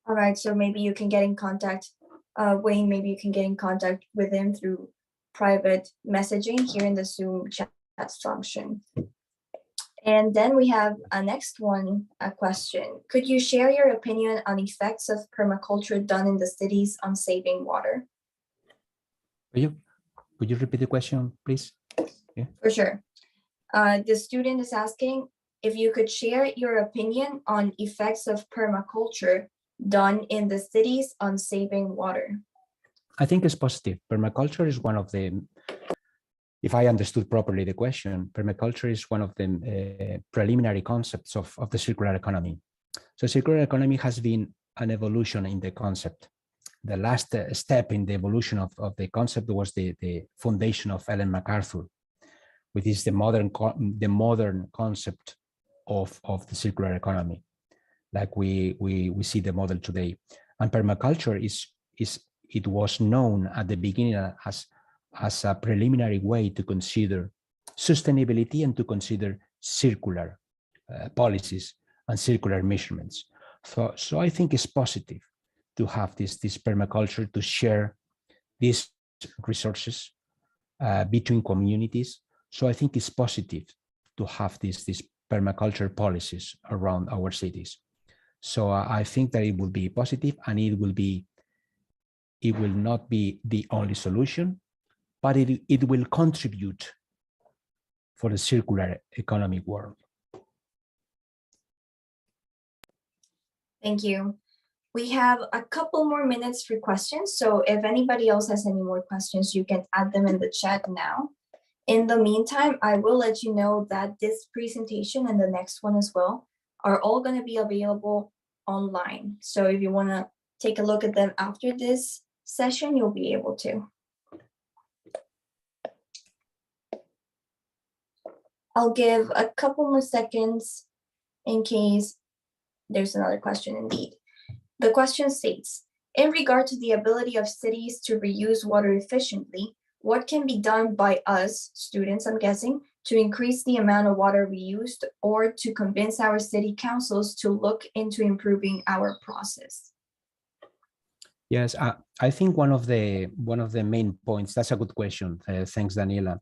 All right, so maybe you can get in contact, Wayne, maybe you can get in contact with him through private messaging here in the Zoom chat function. And then we have a next one, a question. Could you share your opinion on effects of permaculture done in the cities on saving water? Would you repeat the question, please? Yeah. For sure. The student is asking if you could share your opinion on effects of permaculture done in the cities on saving water. I think it's positive. Permaculture is one of the, if I understood properly the question, permaculture is one of the preliminary concepts of the circular economy. So circular economy has been an evolution in the concept. The last step in the evolution of the concept was the foundation of Ellen MacArthur, which is the modern concept of the circular economy, like we see the model today. And permaculture it was known at the beginning as a preliminary way to consider sustainability and to consider circular policies and circular measurements. So I think it's positive to have this permaculture, to share these resources between communities. So I think it's positive to have these permaculture policies around our cities. So I think that it will be positive, and it will not be the only solution, but it will contribute for the circular economic world. Thank you. We have a couple more minutes for questions. So if anybody else has any more questions, you can add them in the chat now. In the meantime, I will let you know that this presentation and the next one as well are all going to be available online. So if you want to take a look at them after this session, you'll be able to. I'll give a couple more seconds in case there's another question indeed. The question states, in regard to the ability of cities to reuse water efficiently, what can be done by us, students, I'm guessing, to increase the amount of water reused or to convince our city councils to look into improving our process? Yes, I think one of the main points, that's a good question. Thanks, Daniela.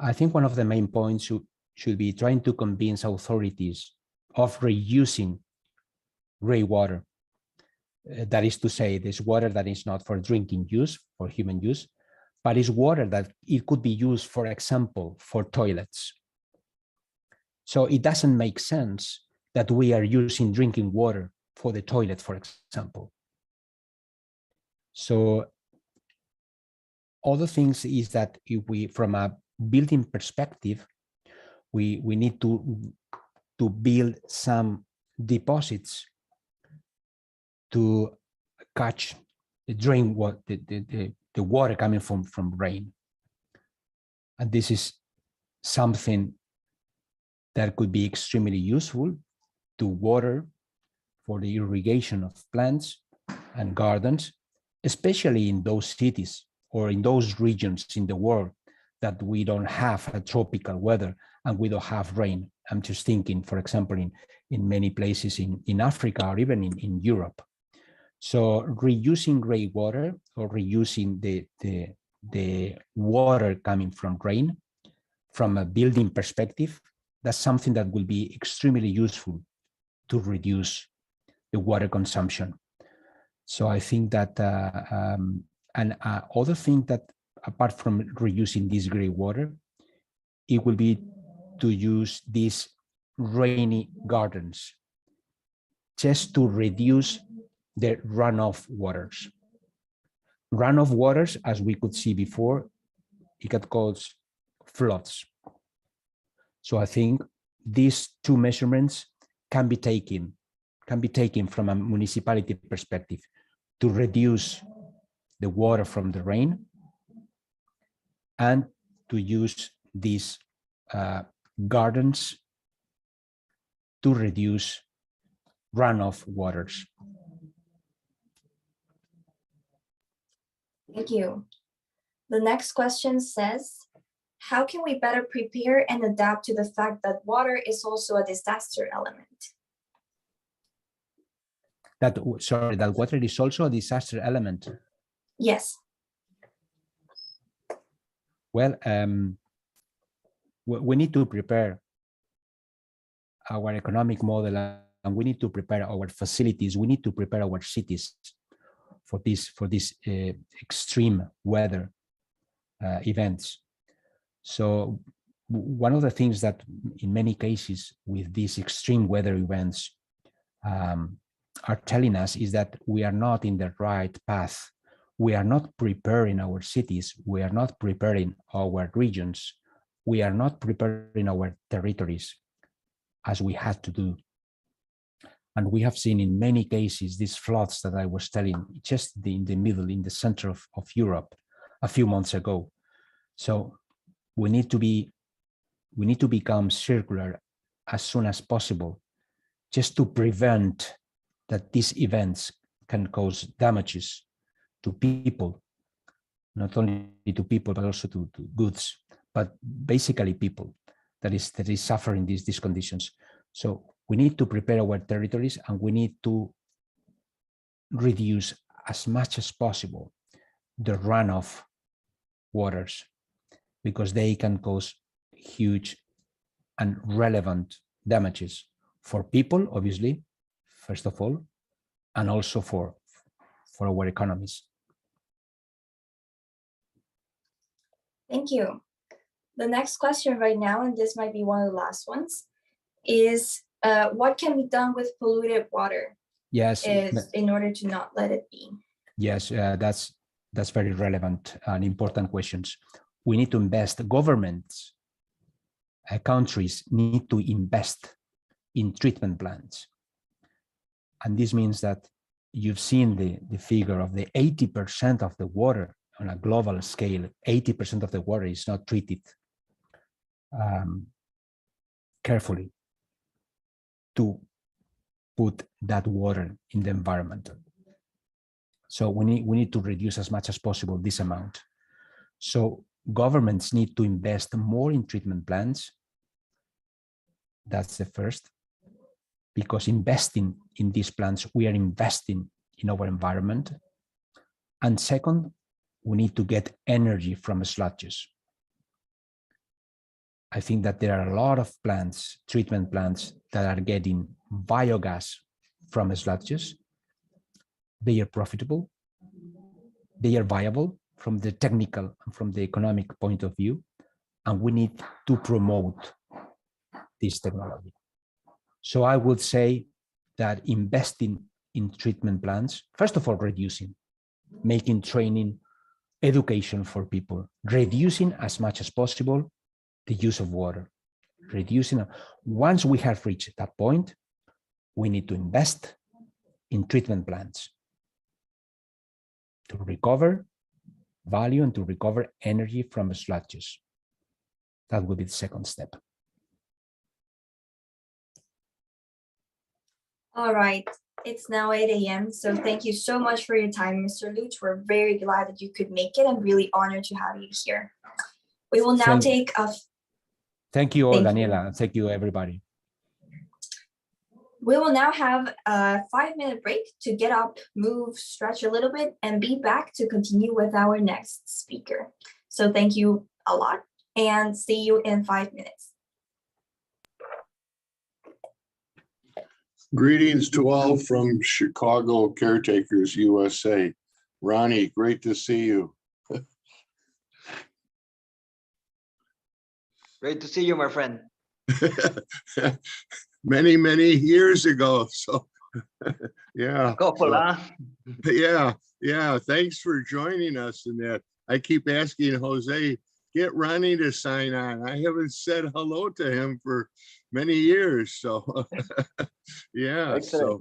I think one of the main points should be trying to convince authorities of reusing greywater. That is to say, this water that is not for drinking use, for human use, but is water that it could be used, for example, for toilets. So it doesn't make sense that we are using drinking water for the toilet, for example. So other things is that if we, from a building perspective, we need to build some deposits to catch the the water coming from rain. And this is something that could be extremely useful to water for the irrigation of plants and gardens, especially in those cities or in those regions in the world that we don't have a tropical weather and we don't have rain. I'm just thinking, for example, in many places in Africa or even in Europe. So reusing gray water or reusing the water coming from rain from a building perspective, that's something that will be extremely useful to reduce the water consumption. So I think that, other thing that apart from reusing this gray water, it will be to use these rainy gardens just to reduce the runoff waters. Runoff waters, as we could see before, it can cause floods. So I think these two measurements can be taken from a municipality perspective to reduce the water from the rain and to use these gardens to reduce runoff waters. Thank you. The next question says, how can we better prepare and adapt to the fact that water is also a disaster element? That water is also a disaster element. Yes. Well, we need to prepare our economic model and we need to prepare our facilities. We need to prepare our cities for this extreme weather events. So one of the things that in many cases with these extreme weather events are telling us is that we are not in the right path. We are not preparing our cities. We are not preparing our regions. We are not preparing our territories as we had to do. And we have seen in many cases these floods that I was telling just in the middle, in the center of Europe a few months ago. So we need to become circular as soon as possible, just to prevent that these events can cause damages to people, not only to people, but also to goods, but basically people that is suffering these conditions. So we need to prepare our territories and we need to reduce as much as possible the runoff waters because they can cause huge and relevant damages for people, obviously, first of all, and also for our economies. Thank you. The next question right now, and this might be one of the last ones, is what can be done with polluted water? Yes, is in order to not let it be? yes, that's very relevant and important questions. We need to invest. Governments, countries need to invest in treatment plants, and this means that you've seen the figure of the 80% of the water on a global scale. 80% of the water is not treated carefully to put that water in the environment. So we need to reduce as much as possible this amount. So governments need to invest more in treatment plants. That's the first, because investing in these plants, we are investing in our environment. And second, we need to get energy from sludges. I think that there are a lot of plants, treatment plants, that are getting biogas from sludges. They are profitable. They are viable from the technical and from the economic point of view. And we need to promote this technology. So I would say that investing in treatment plants, first of all, reducing, making training, education for people, reducing as much as possible the use of water, reducing. Once we have reached that point, we need to invest in treatment plants to recover value and to recover energy from sludges. That would be the second step. All right, it's now 8 a.m. So thank you so much for your time, Mr. Lluch. We're very glad that you could make it and really honored to have you here. We will now take a... Thank you all, Daniela. Thank you, everybody. We will now have a 5-minute break to get up, move, stretch a little bit, and be back to continue with our next speaker. So thank you a lot and see you in 5 minutes. Greetings to all from Chicago Caretakers, USA. Ronnie, great to see you. Great to see you, my friend. Many, many years ago. So, yeah. Coppola. Yeah. Thanks for joining us in that. I keep asking Jose, get Ronnie to sign on. I haven't said hello to him for many years. So, yeah. Excellent. So,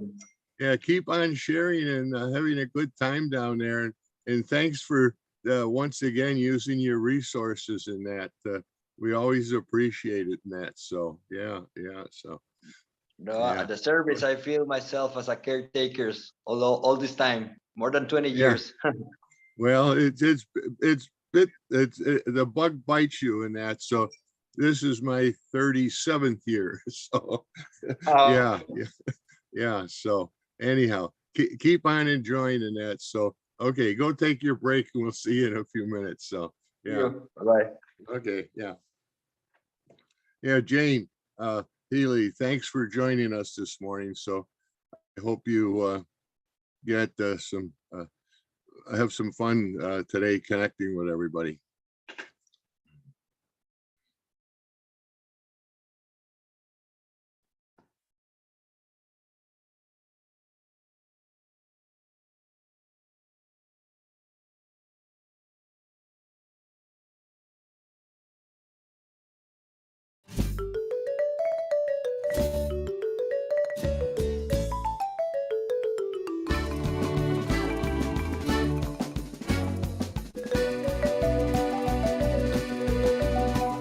yeah, keep on sharing and having a good time down there. And thanks for once again using your resources in that. We always appreciate it in that. So, yeah. So. No, at the service, I feel myself as a caretaker all this time, more than 20 years. Well, the bug bites you in that. So this is my 37th year. So yeah. So anyhow, keep on enjoying in that. So, okay, go take your break and we'll see you in a few minutes. So yeah. Bye. Okay. Yeah, Jane, Healy, thanks for joining us this morning. So I hope you get have some fun today connecting with everybody.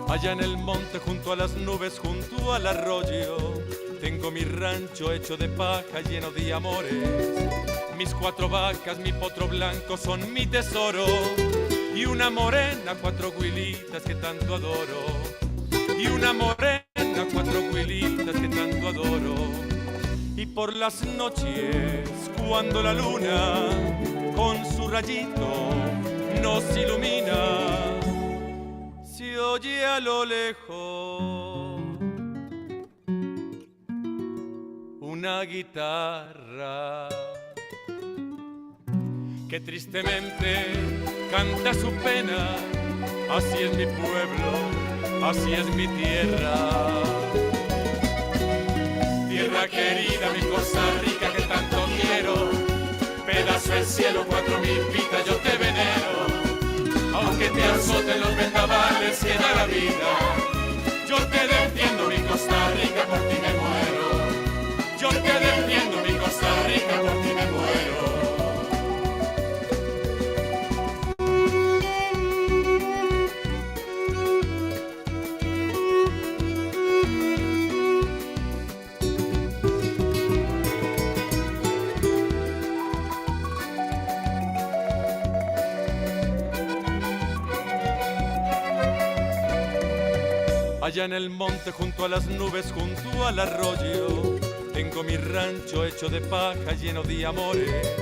Allá en el monte, junto a las nubes, junto al arroyo, tengo mi rancho hecho de paja, lleno de amores. Mis 4 vacas, mi potro blanco son mi tesoro. Y una morena, 4 huilitas que tanto adoro. Y una morena, 4 huilitas que tanto adoro. Y por las noches, cuando la luna con su rayito nos ilumina, se oye a lo lejos una guitarra que tristemente canta su pena. Así es mi pueblo, así es mi tierra. Tierra querida, mi Costa Rica que tanto quiero. muero. Pedazo del cielo, 4000 pitas, yo te venero. Aunque te azoten los vendavales que da la vida, yo te defiendo mi Costa Rica, por ti me muero. Yo te defiendo mi Costa Rica, por ti me muero. Allá en el monte, junto a las nubes, junto al arroyo, tengo mi rancho hecho de paja, lleno de amores.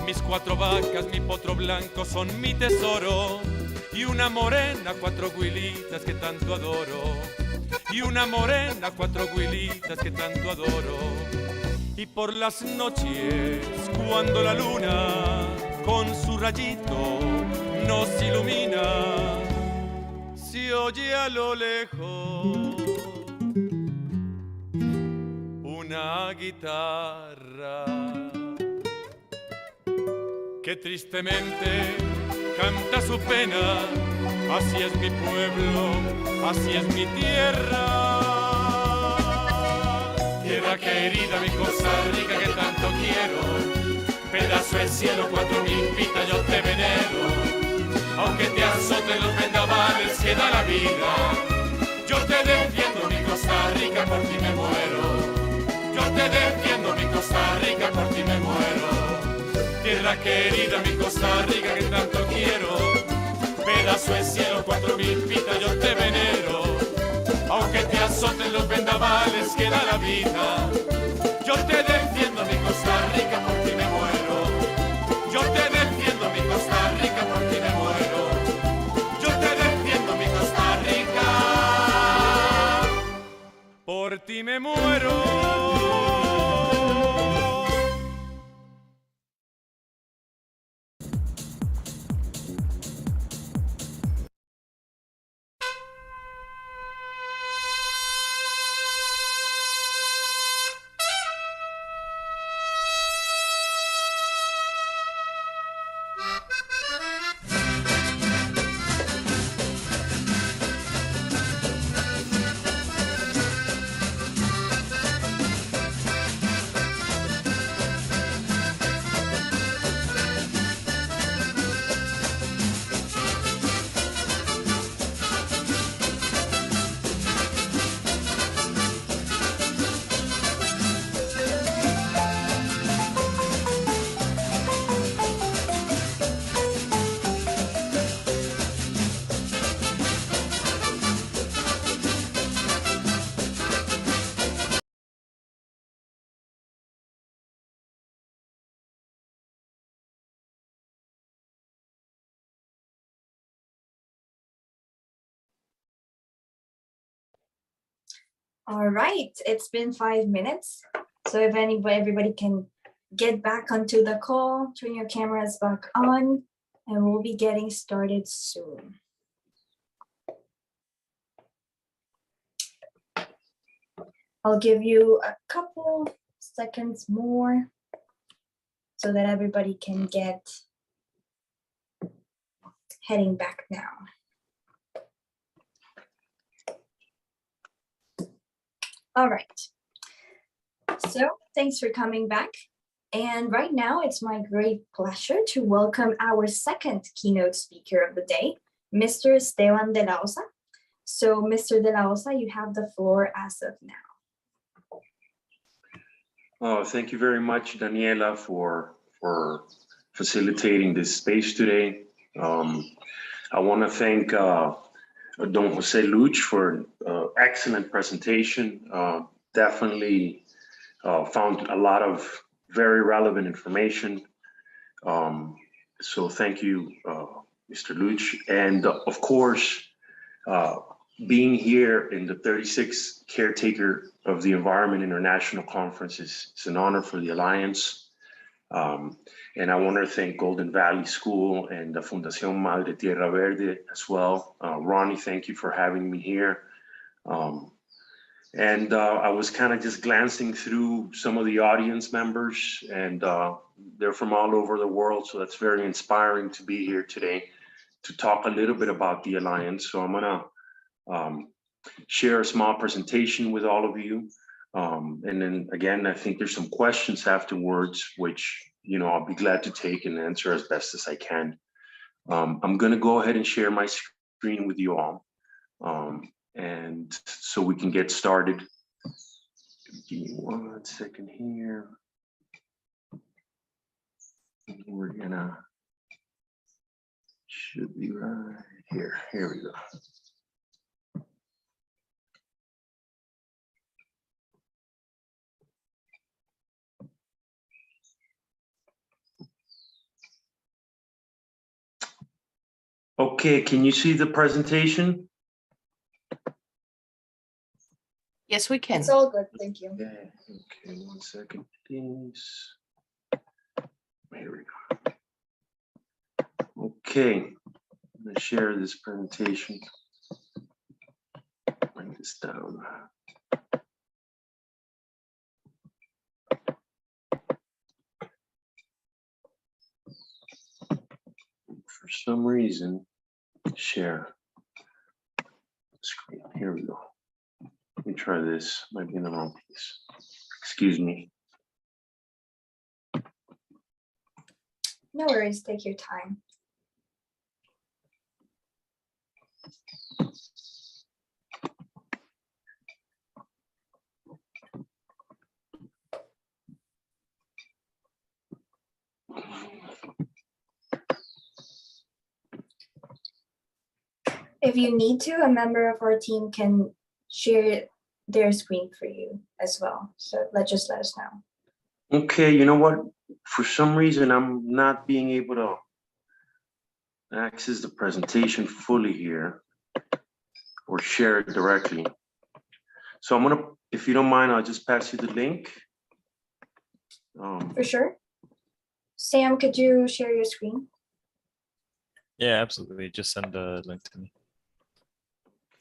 Mis 4 vacas, mi potro blanco son mi tesoro. Y una morena, 4 huilitas que tanto adoro. Y una morena, 4 huilitas que tanto adoro. Y por las noches, cuando la luna con su rayito nos ilumina, se oye a lo lejos una guitarra que tristemente canta su pena. Así es mi pueblo, así es mi tierra. Tierra querida, mi Costa Rica que tanto quiero. Pedazo del cielo, 4000 pitas, yo te venero. Aunque te azoten los vendavales que da la vida, yo te defiendo mi Costa Rica, por ti me muero. Yo te defiendo mi Costa Rica, por ti me muero. Tierra querida, mi Costa Rica que tanto quiero. Pedazo del cielo, 4000 pitas, yo te venero. Aunque te azoten los vendavales que da la vida, yo te defiendo mi Costa Rica, por ti me muero. Yo te defiendo mi Costa Rica, por ti me muero. Yo te defiendo mi Costa Rica, por ti me muero. All right, it's been 5 minutes. So if everybody can get back onto the call, turn your cameras back on, and we'll be getting started soon. I'll give you a couple seconds more so that everybody can get heading back now. All right, so thanks for coming back. And right now it's my great pleasure to welcome our second keynote speaker of the day, Mr. Esteban de la Ossa. So Mr. de la Ossa, you have the floor as of now. Oh, thank you very much, Daniela, for facilitating this space today. I want to thank Don Jose Lluch for excellent presentation. Definitely found a lot of very relevant information. So thank you, Mr. Lluch. And of course, being here in the 36th Caretaker of the Environment International Conference is an honor for the Alliance. And I want to thank Golden Valley School and the Fundación Madre Tierra Verde as well. Ronnie, thank you for having me here. And I was kind of just glancing through some of the audience members, and they're from all over the world. So that's very inspiring to be here today to talk a little bit about the Alliance. So I'm gonna share a small presentation with all of you. And then again, I think there's some questions afterwards, which, you know, I'll be glad to take and answer as best as I can. I'm gonna go ahead and share my screen with you all. And so we can get started. Give me 1 second here. We're gonna, should be right here. Here we go. Okay, can you see the presentation? Yes, we can. It's all good, thank you. Yeah, okay, 1 second, please. Here we go. Okay, I'm gonna share this presentation. Bring this down. For some reason, share screen. Here we go. Let me try this. Might be in the wrong piece. Excuse me. No worries, take your time. If you need to, a member of our team can share their screen for you as well. So just let us know. Okay, you know what? For some reason, I'm not being able to access the presentation fully here or share it directly. So I'm gonna, if you don't mind, I'll just pass you the link. For sure. Sam, could you share your screen? Yeah, absolutely. Just send the link to me.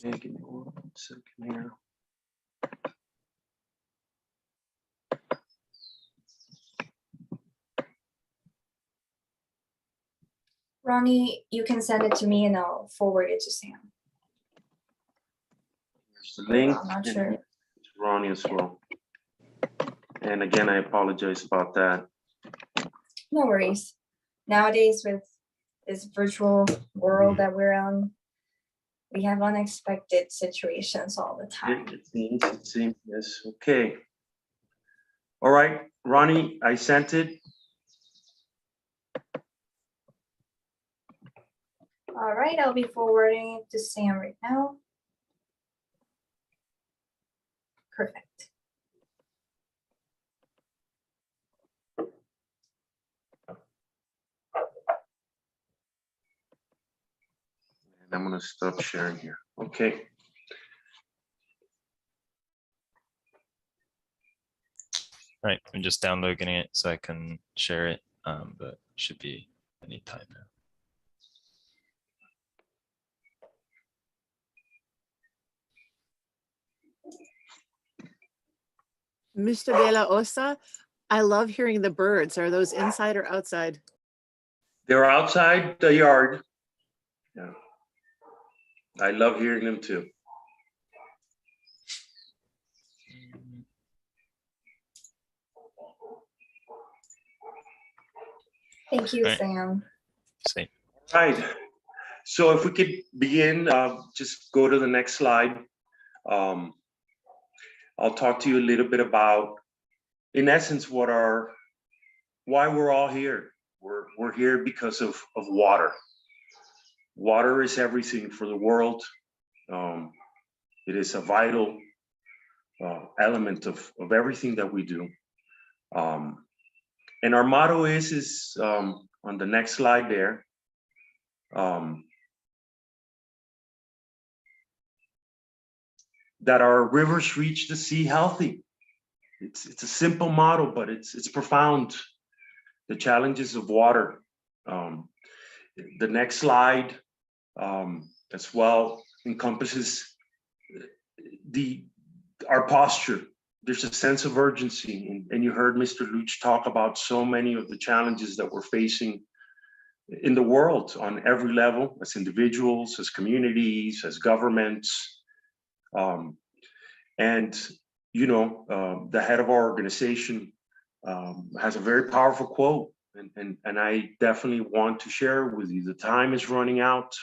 Okay, give me 1 second here. Ronnie, you can send it to me and I'll forward it to Sam. There's the link. I'm not sure. It's Ronnie as well. And again, I apologize about that. No worries. Nowadays, with this virtual world that we're on, we have unexpected situations all the time. It seems, yes, okay. All right, Ronnie, I sent it. All right, I'll be forwarding it to Sam right now. Perfect. And I'm gonna stop sharing here. Okay. Right, I'm just downloading it so I can share it, but should be any time now. Mr. de la Ossa, I love hearing the birds. Are those inside or outside? They're outside the yard. Yeah. I love hearing them too. Thank you, Right. Sam. Same. Right. So if we could begin, just go to the next slide. I'll talk to you a little bit about, in essence, why we're all here. We're here because of water. Water is everything for the world. It is a vital element of everything that we do. And our motto is on the next slide there. That our rivers reach the sea healthy. It's a simple motto, but it's profound. The challenges of water. The next slide as well encompasses our posture. There's a sense of urgency, and you heard Mr. Lluch talk about so many of the challenges that we're facing in the world on every level, as individuals, as communities, as governments. And, you know, the head of our organization has a very powerful quote, and I definitely want to share it with you. The time is running out.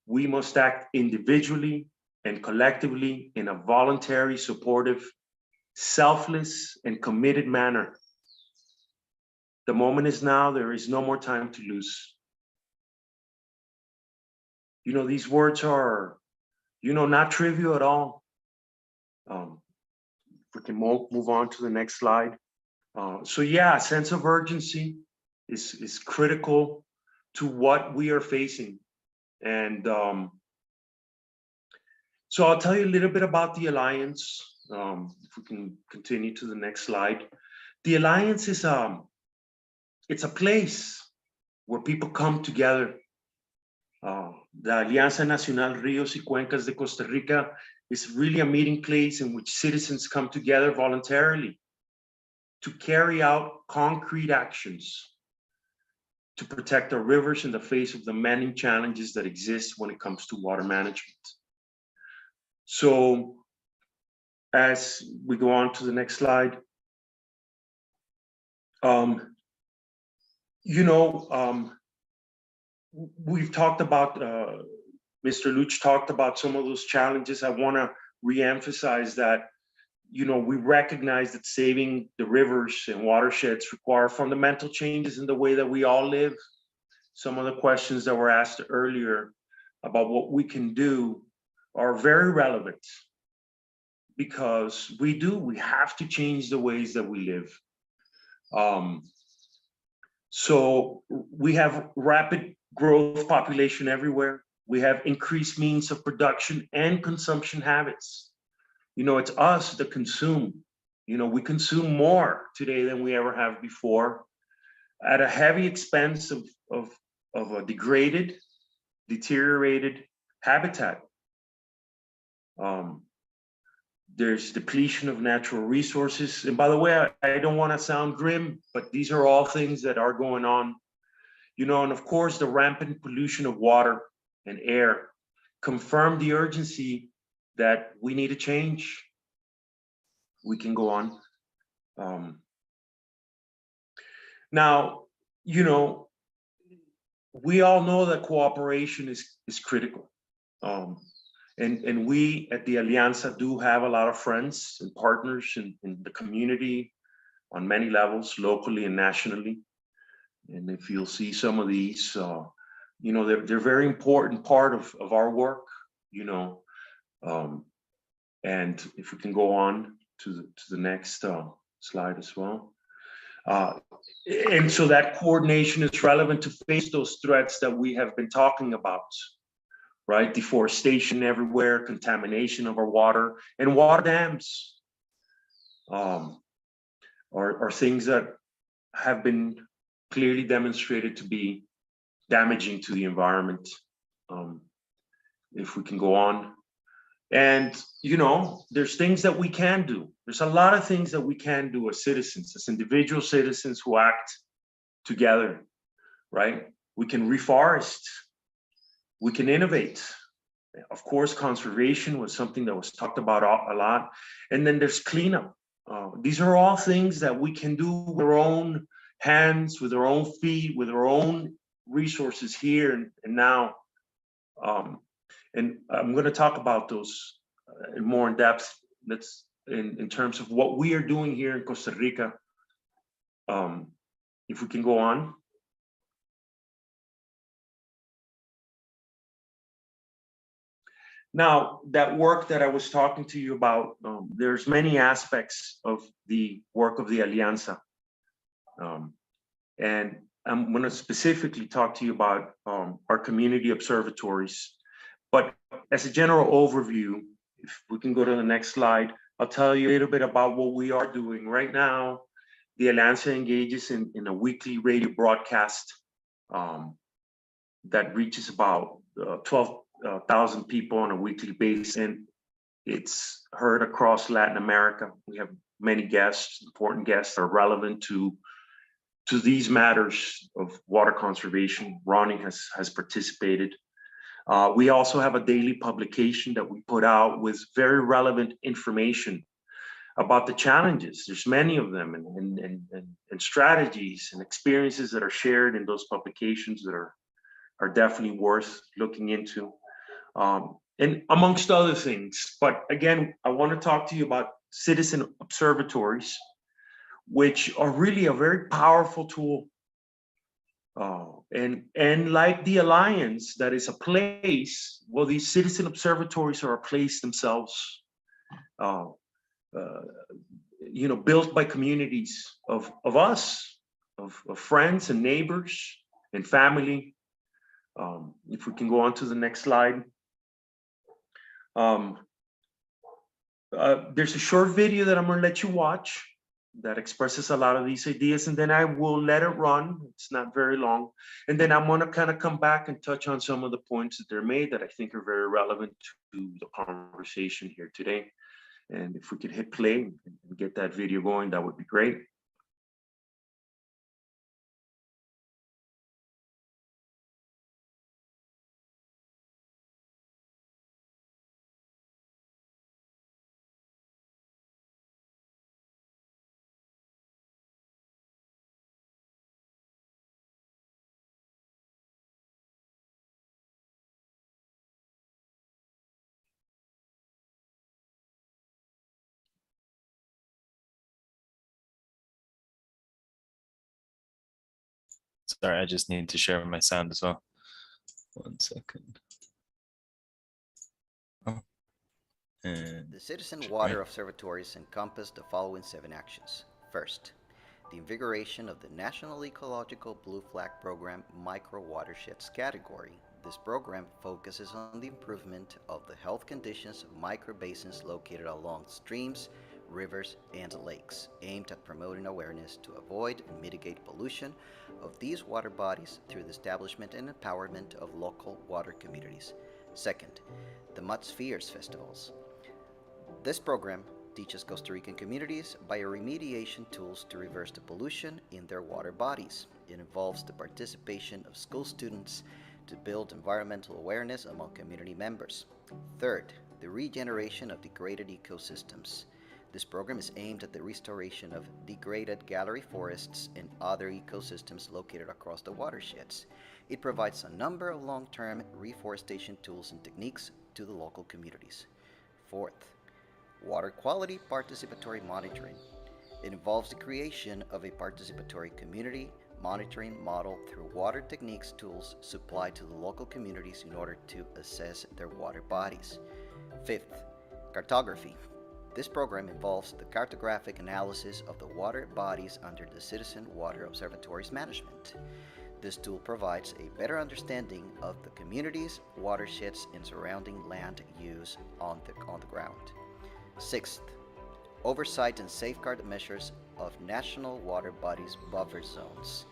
We must act individually and collectively in a voluntary, supportive, selfless, and committed manner. The moment is now. There is no more time to lose. You know, these words are, you know, not trivial at all. If we can move on to the next slide. So yeah, a sense of urgency is critical to what we are facing. And so I'll tell you a little bit about the Alliance. If we can continue to the next slide. The Alliance is it's a place where people come together. The Alianza Nacional Ríos y Cuencas de Costa Rica is really a meeting place in which citizens come together voluntarily to carry out concrete actions to protect our rivers in the face of the many challenges that exist when it comes to water management. So as we go on to the next slide, you know, we've talked about, Mr. Lluch talked about some of those challenges. I want to reemphasize that, you know, we recognize that saving the rivers and watersheds require fundamental changes in the way that we all live. Some of the questions that were asked earlier about what we can do are very relevant, because we have to change the ways that we live. So we have rapid growth population everywhere. We have increased means of production and consumption habits. You know, it's us that consume. You know, we consume more today than we ever have before, at a heavy expense of a degraded, deteriorated habitat. There's depletion of natural resources. And by the way, I don't want to sound grim, but these are all things that are going on. You know, and of course, the rampant pollution of water and air confirm the urgency that we need a change. We can go on. Now, you know, we all know that cooperation is critical. And we at the Alianza do have a lot of friends and partners in the community on many levels, locally and nationally. And if you'll see some of these, you know, they're very important part of our work, you know. And if we can go on to the next slide as well. And so that coordination is relevant to face those threats that we have been talking about, right? Deforestation everywhere, contamination of our water, and water dams are things that have been clearly demonstrated to be damaging to the environment. If we can go on. And, you know, there's things that we can do. There's a lot of things that we can do as citizens, as individual citizens who act together, right? We can reforest. We can innovate. Of course, conservation was something that was talked about a lot. And then there's cleanup. These are all things that we can do with our own hands, with our own feet, with our own resources here and now. And I'm going to talk about those more in depth. That's in terms of what we are doing here in Costa Rica. If we can go on. Now, that work that I was talking to you about, there's many aspects of the work of the Alianza. And I'm going to specifically talk to you about our community observatories. But as a general overview, if we can go to the next slide, I'll tell you a little bit about what we are doing. Right now, the Alianza engages in a weekly radio broadcast that reaches about 12,000 people on a weekly basis. And It's heard across Latin America. We have many guests, important guests that are relevant to these matters of water conservation. Ronnie has participated. We also have a daily publication that we put out with very relevant information about the challenges. There's many of them, and strategies and experiences that are shared in those publications that are definitely worth looking into, and amongst other things. But again, I want to talk to you about citizen observatories, which are really a very powerful tool. And like the Alliance, that is a place, well, these citizen observatories are a place themselves, built by communities of us, of friends and neighbors and family. If we can go on to the next slide. There's a short video that I'm going to let you watch that expresses a lot of these ideas, and then I will let it run. It's not very long. And then I'm going to kind of come back and touch on some of the points that they're made that I think are very relevant to the conversation here today. And if we could hit play and get that video going, that would be great. Sorry, I just need to share my sound as well. 1 second. Oh. And the Citizen Water Observatories encompass the following 7 actions. First, the invigoration of the National Ecological Blue Flag Program Micro Watersheds category. This program focuses on the improvement of the health conditions of micro basins located along streams, rivers, and lakes, aimed at promoting awareness to avoid and mitigate pollution of these water bodies through the establishment and empowerment of local water communities. Second, the Mud Spheres Festivals. This program teaches Costa Rican communities bioremediation tools to reverse the pollution in their water bodies. It involves the participation of school students to build environmental awareness among community members. Third, the regeneration of degraded ecosystems. This program is aimed at the restoration of degraded gallery forests and other ecosystems located across the watersheds. It provides a number of long-term reforestation tools and techniques to the local communities. Fourth, water quality participatory monitoring. It involves the creation of a participatory community monitoring model through water techniques tools supplied to the local communities in order to assess their water bodies. Fifth, cartography. This program involves the cartographic analysis of the water bodies under the Citizen Water Observatories management. This tool provides a better understanding of the communities, watersheds, and surrounding land use on the ground. Sixth, oversight and safeguard measures of national water bodies buffer zones.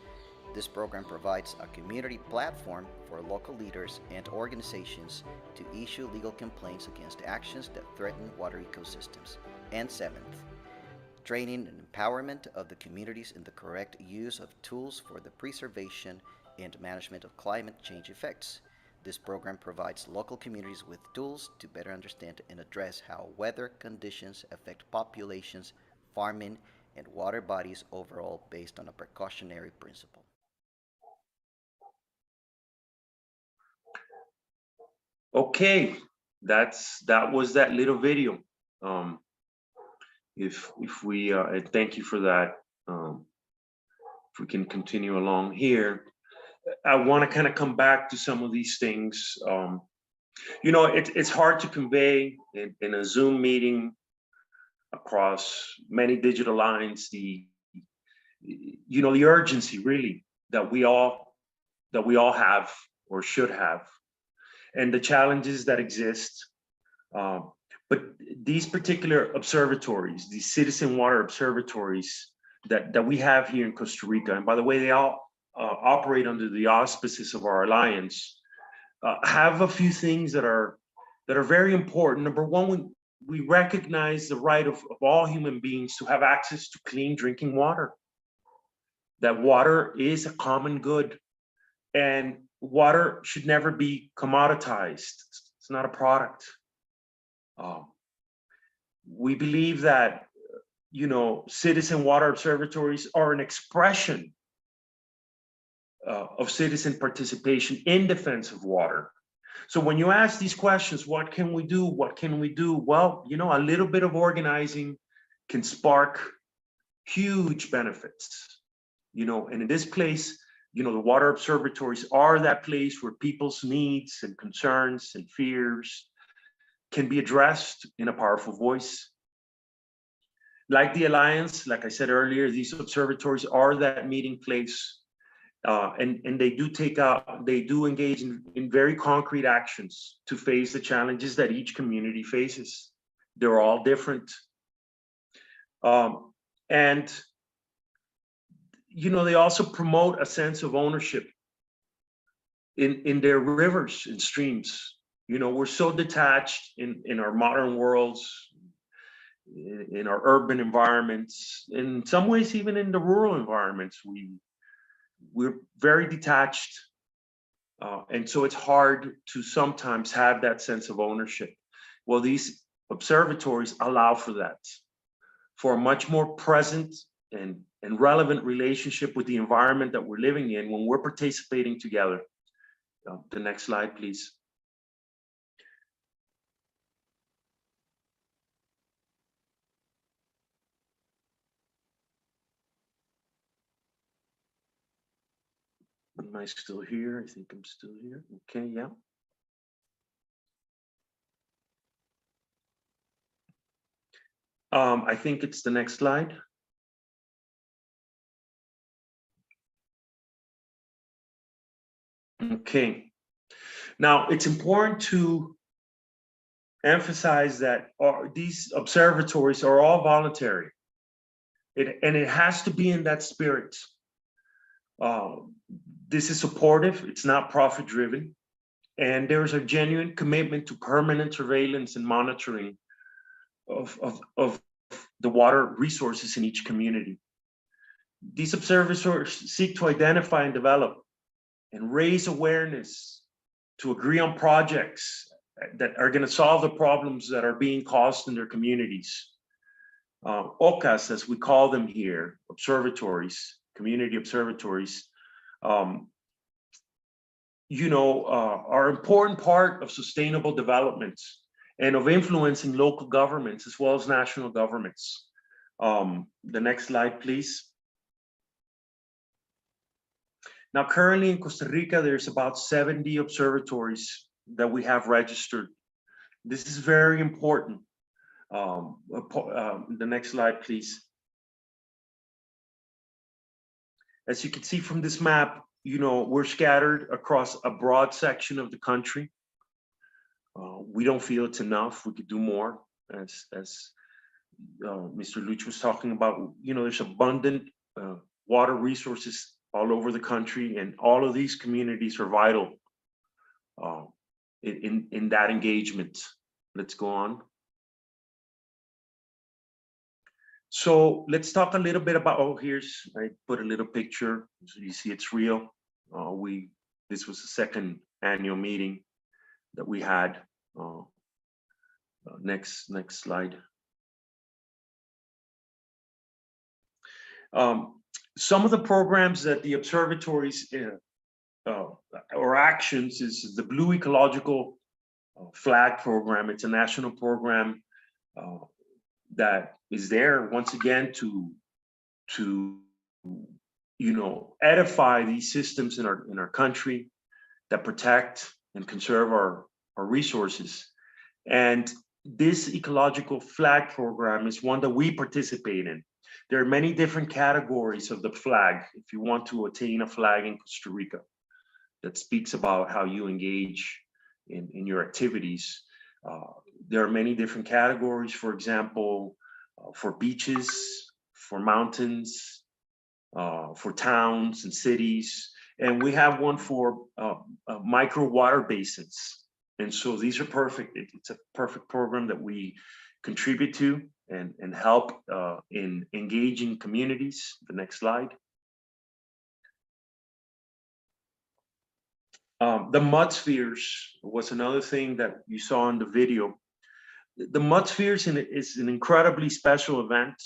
This program provides a community platform for local leaders and organizations to issue legal complaints against actions that threaten water ecosystems. And seventh, training and empowerment of the communities in the correct use of tools for the preservation and management of climate change effects. This program provides local communities with tools to better understand and address how weather conditions affect populations, farming, and water bodies overall based on a precautionary principle. Okay, that was that little video. If we and thank you for that. If we can continue along here, I want to kind of come back to some of these things. It's hard to convey in a Zoom meeting across many digital lines the urgency really that we all have or should have, and the challenges that exist. But these particular observatories, these citizen water observatories that we have here in Costa Rica, and by the way, they all operate under the auspices of our alliance, have a few things that are very important. Number one, we recognize the right of all human beings to have access to clean drinking water. That water is a common good, and water should never be commoditized. It's not a product. We believe that, citizen water observatories are an expression of citizen participation in defense of water. So when you ask these questions, what can we do? What can we do? Well, a little bit of organizing can spark huge benefits, and in this place, the water observatories are that place where people's needs and concerns and fears can be addressed in a powerful voice. Like the Alliance, like I said earlier, these observatories are that meeting place. And they do engage in very concrete actions to face the challenges that each community faces. They're all different. And they also promote a sense of ownership in their rivers and streams. We're so detached in our modern worlds, in our urban environments, in some ways, even in the rural environments, we're very detached. And so it's hard to sometimes have that sense of ownership. Well, these observatories allow for that, for a much more present and relevant relationship with the environment that we're living in when we're participating together. The next slide, please. Am I still here? I think I'm still here. Okay, yeah. I think it's the next slide. Okay. Now, it's important to emphasize that these observatories are all voluntary. And it has to be in that spirit. This is supportive, it's not profit-driven, and there is a genuine commitment to permanent surveillance and monitoring of the water resources in each community. These observatories seek to identify and develop and raise awareness to agree on projects that are going to solve the problems that are being caused in their communities. OCAs, as we call them here, observatories, community observatories, are an important part of sustainable development and of influencing local governments as well as national governments. The next slide, please. Now, currently in Costa Rica, there's about 70 observatories that we have registered. This is very important. The next slide, please. As you can see from this map, we're scattered across a broad section of the country. We don't feel it's enough. We could do more, as Mr. Lluch was talking about. There's abundant water resources all over the country, and all of these communities are vital in that engagement. Let's go on. So let's talk a little bit about, I put a little picture so you see it's real. This was the second annual meeting that we had. Next slide. Some of the programs that the observatories or actions is the Blue Ecological Flag Program. It's a national program that is there once again to edify these systems in our country that protect and conserve our resources. And this ecological flag program is one that we participate in. There are many different categories of the flag. If you want to attain a flag in Costa Rica that speaks about how you engage in your activities, there are many different categories. For example, for beaches, for mountains, for towns and cities. And we have one for micro water basins. And so these are perfect. It's a perfect program that we contribute to and help in engaging communities. The next slide. The mud spheres was another thing that you saw in the video. The mud spheres is an incredibly special event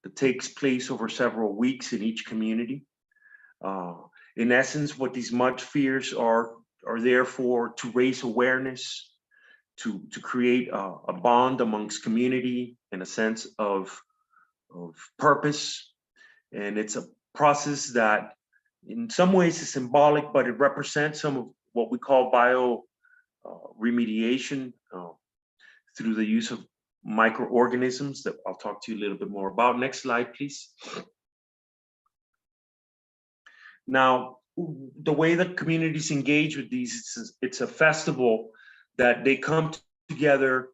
that takes place over several weeks in each community. In essence, what these mud spheres are there for to raise awareness, to create a bond amongst community and a sense of purpose. And it's a process that in some ways is symbolic, but it represents some of what we call bio remediation through the use of microorganisms that I'll talk to you a little bit more about. Next slide, please. Now, the way that communities engage with these, it's a festival that they come together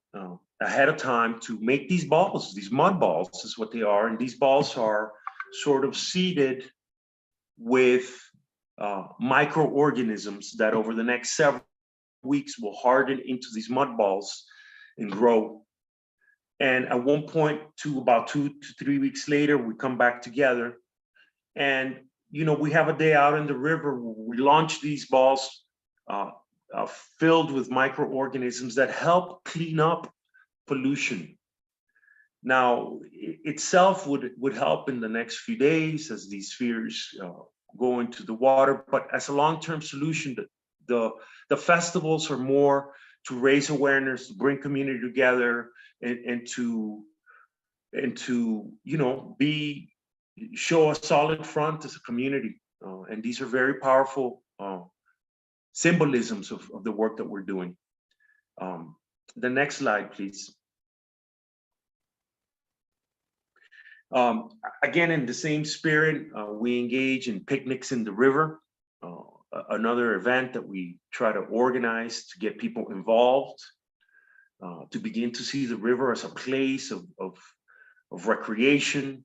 ahead of time to make these balls. These mud balls is what they are, and these balls are sort of seeded with microorganisms that over the next several weeks will harden into these mud balls and grow. And at one point, to about 2 to 3 weeks later, we come back together, and we have a day out in the river where we launch these balls filled with microorganisms that help clean up pollution. Now, itself would help in the next few days as these spheres go into the water, but as a long-term solution, the festivals are more to raise awareness, to bring community together, and to show a solid front as a community. And these are very powerful symbolisms of the work that we're doing. The next slide, please. Again, in the same spirit, we engage in picnics in the river, another event that we try to organize to get people involved, to begin to see the river as a place of recreation,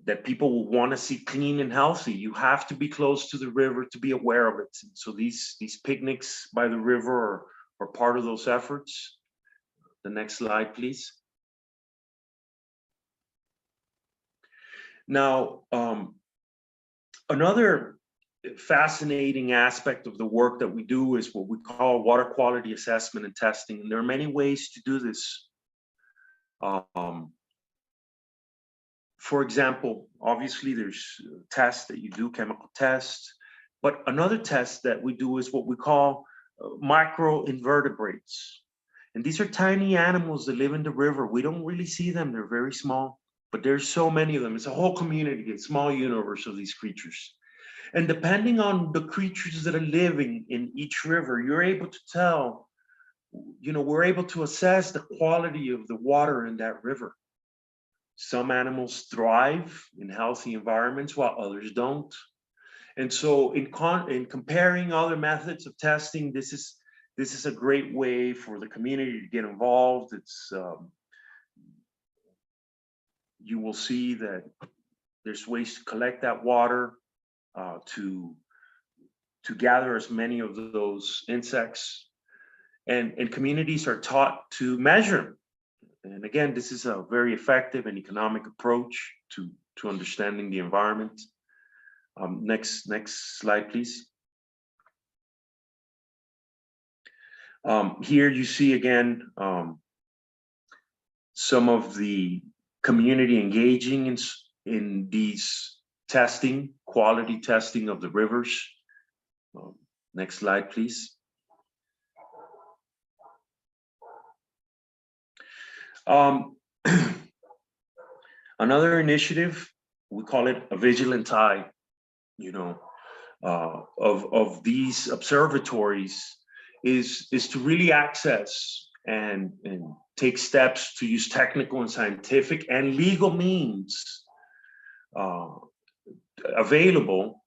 that people will want to see clean and healthy. You have to be close to the river to be aware of it. So these picnics by the river are part of those efforts. The next slide, please. Now, another fascinating aspect of the work that we do is what we call water quality assessment and testing. And there are many ways to do this. For example, obviously there's tests that you do, chemical tests, but another test that we do is what we call microinvertebrates. And these are tiny animals that live in the river. We don't really see them, they're very small, but there's so many of them. It's a whole community, a small universe of these creatures. And depending on the creatures that are living in each river, you're able to tell, we're able to assess the quality of the water in that river. Some animals thrive in healthy environments while others don't. And so in comparing other methods of testing, this is a great way for the community to get involved. It's you will see that there's ways to collect that water, to gather as many of those insects, and communities are taught to measure. And again, this is a very effective and economic approach to understanding the environment. Next slide, please. Here you see again some of the community engaging in these quality testing of the rivers. Next slide, please. Another initiative, we call it a vigilant eye, of these observatories is to really access and take steps to use technical and scientific and legal means available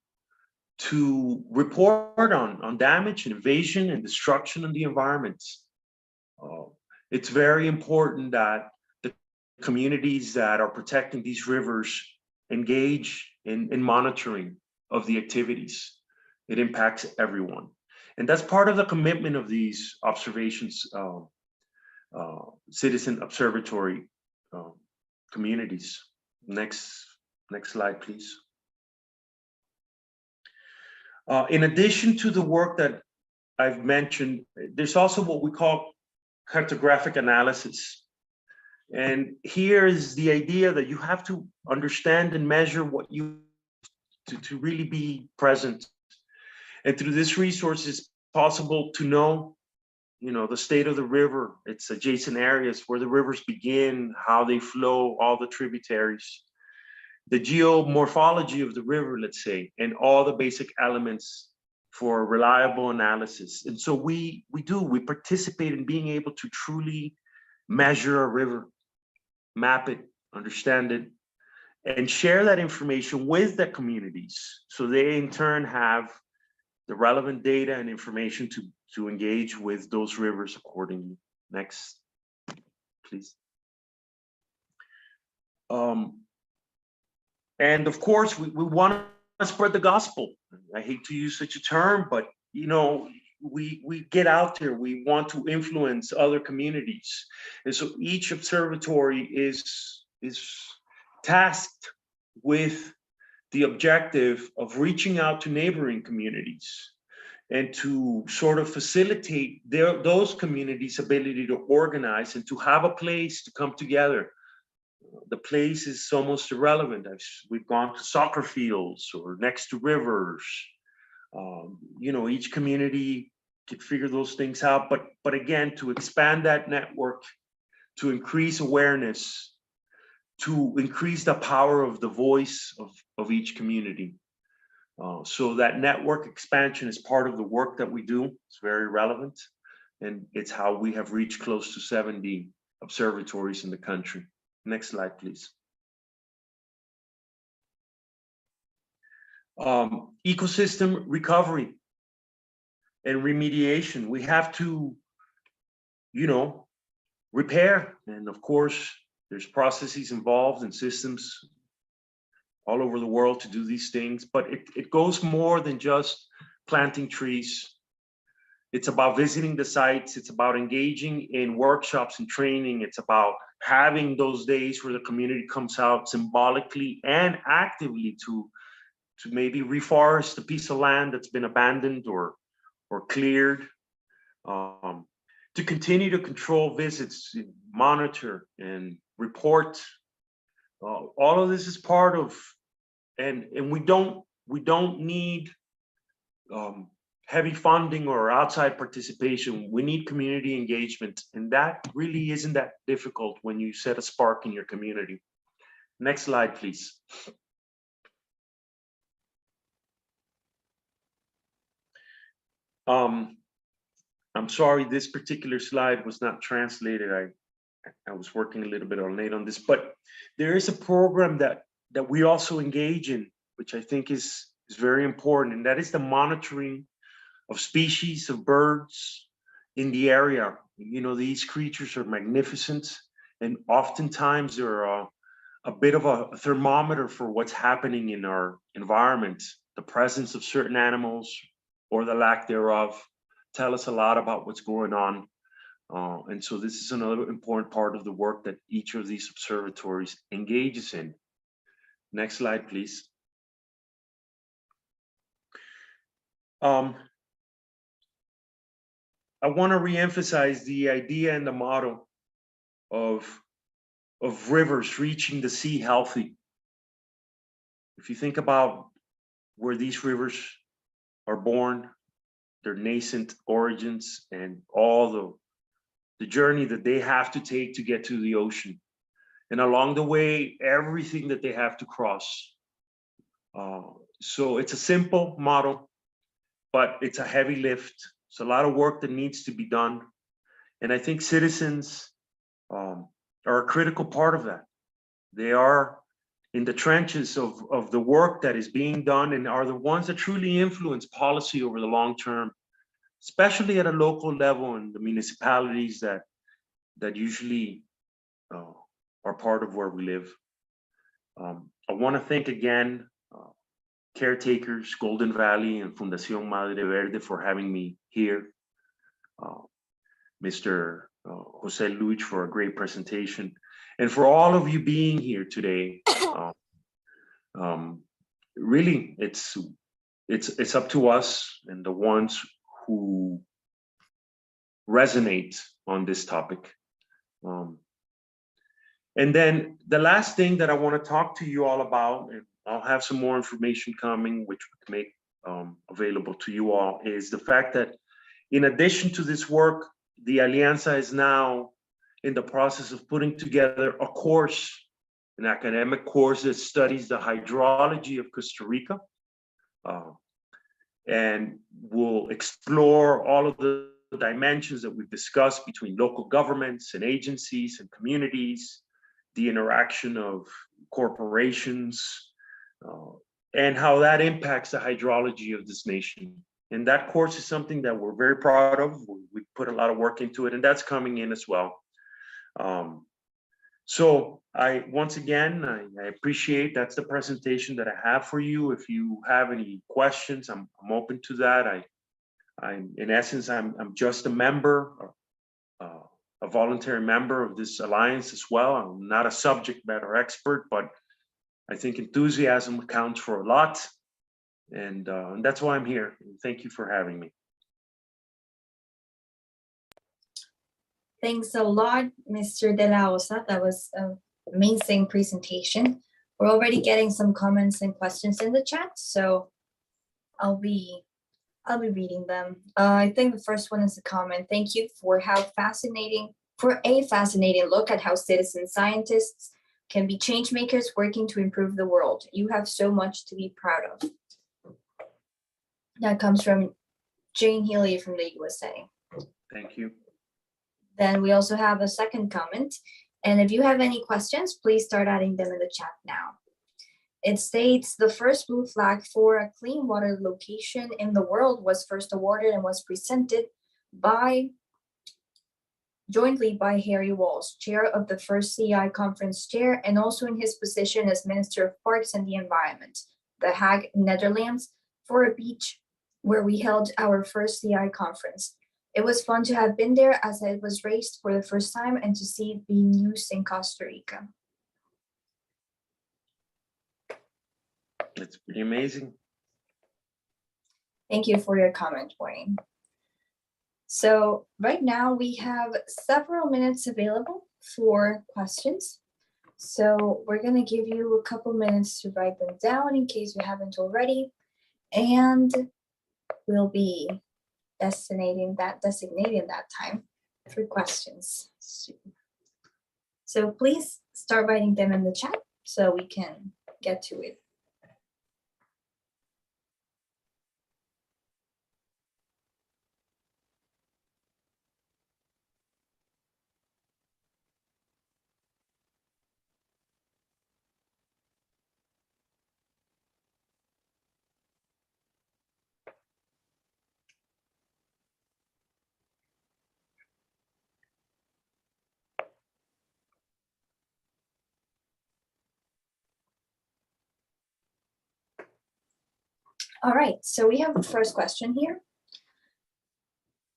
to report on damage and invasion and destruction in the environment. It's very important that the communities that are protecting these rivers engage in monitoring of the activities. It impacts everyone. And that's part of the commitment of these observations citizen observatory communities. Next slide, please. In addition to the work that I've mentioned, there's also what we call cartographic analysis. And here is the idea that you have to understand and measure what you to really be present. And through this resource, it's possible to know, the state of the river, its adjacent areas, where the rivers begin, how they flow, all the tributaries, the geomorphology of the river, let's say, and all the basic elements for reliable analysis. And so we participate in being able to truly measure a river, map it, understand it, and share that information with the communities, so they in turn have the relevant data and information to engage with those rivers accordingly. Next, please. And of course, we want to spread the gospel. I hate to use such a term, but we get out there. We want to influence other communities, and so each observatory is tasked with the objective of reaching out to neighboring communities and to sort of facilitate those communities' ability to organize and to have a place to come together. The place is almost irrelevant. We've gone to soccer fields or next to rivers. Each community could figure those things out. But again, to expand that network, to increase awareness, to increase the power of the voice of each community. So that network expansion is part of the work that we do. It's very relevant. And it's how we have reached close to 70 observatories in the country. Next slide, please. Ecosystem recovery and remediation. We have to, repair. And of course, there's processes involved and systems all over the world to do these things, but it goes more than just planting trees. It's about visiting the sites. It's about engaging in workshops and training. It's about having those days where the community comes out symbolically and actively to maybe reforest a piece of land that's been abandoned or cleared, to continue to control visits, monitor and report. All of this is part of, and we don't need heavy funding or outside participation. We need community engagement, and that really isn't that difficult when you set a spark in your community. Next slide, please. I'm sorry, this particular slide was not translated. I was working a little bit late on this, but there is a program that we also engage in, which I think is very important, and that is the monitoring of species of birds in the area. These creatures are magnificent, and oftentimes they're a bit of a thermometer for what's happening in our environment. The presence of certain animals or the lack thereof tell us a lot about what's going on. And so this is another important part of the work that each of these observatories engages in. Next slide, please. I want to reemphasize the idea and the motto of rivers reaching the sea healthy. If you think about where these rivers are born, their nascent origins, and all the journey that they have to take to get to the ocean. And along the way, everything that they have to cross. So it's a simple model, but it's a heavy lift. It's a lot of work that needs to be done. And I think citizens are a critical part of that. They are in the trenches of the work that is being done and are the ones that truly influence policy over the long term, especially at a local level in the municipalities that usually are part of where we live. I want to thank again caretakers, Golden Valley and Fundación Madre Verde for having me here. Mr. Jose Lluch for a great presentation, and for all of you being here today. Really, it's up to us and the ones who resonate on this topic. And then the last thing that I want to talk to you all about, and I'll have some more information coming, which we can make available to you all, is the fact that in addition to this work, the Alianza is now in the process of putting together a course, an academic course that studies the hydrology of Costa Rica, and will explore all of the dimensions that we've discussed between local governments and agencies and communities, the interaction of corporations, and how that impacts the hydrology of this nation. And that course is something that we're very proud of. We put a lot of work into it, and that's coming in as well. So once again, I appreciate, that's the presentation that I have for you. If you have any questions, I'm open to that. I'm in essence, I'm just a member, a voluntary member of this alliance as well. I'm not a subject matter expert, but I think enthusiasm counts for a lot. And that's why I'm here. Thank you for having me. Thanks a lot, Mr. De La Ossa. That was an amazing presentation. We're already getting some comments and questions in the chat, so I'll be reading them. I think the first one is a comment. Thank you for a fascinating look at how citizen scientists can be change makers working to improve the world. You have so much to be proud of. That comes from Jane Healy from the USA. Thank you. Then we also have a second comment. And if you have any questions, please start adding them in the chat now. It states the first blue flag for a clean water location in the world was first awarded and was presented jointly by Harry Walsh, chair of the first CEI conference chair, and also in his position as Minister of Parks and the Environment, The Hague, Netherlands, for a beach where we held our first CEI conference. It was fun to have been there as it was raised for the first time and to see it being used in Costa Rica. It's pretty amazing. Thank you for your comment, Wayne. So right now we have several minutes available for questions. So we're going to give you a couple minutes to write them down in case you haven't already. And we'll be designating that time for questions. So please start writing them in the chat so we can get to it. All right, so we have the first question here.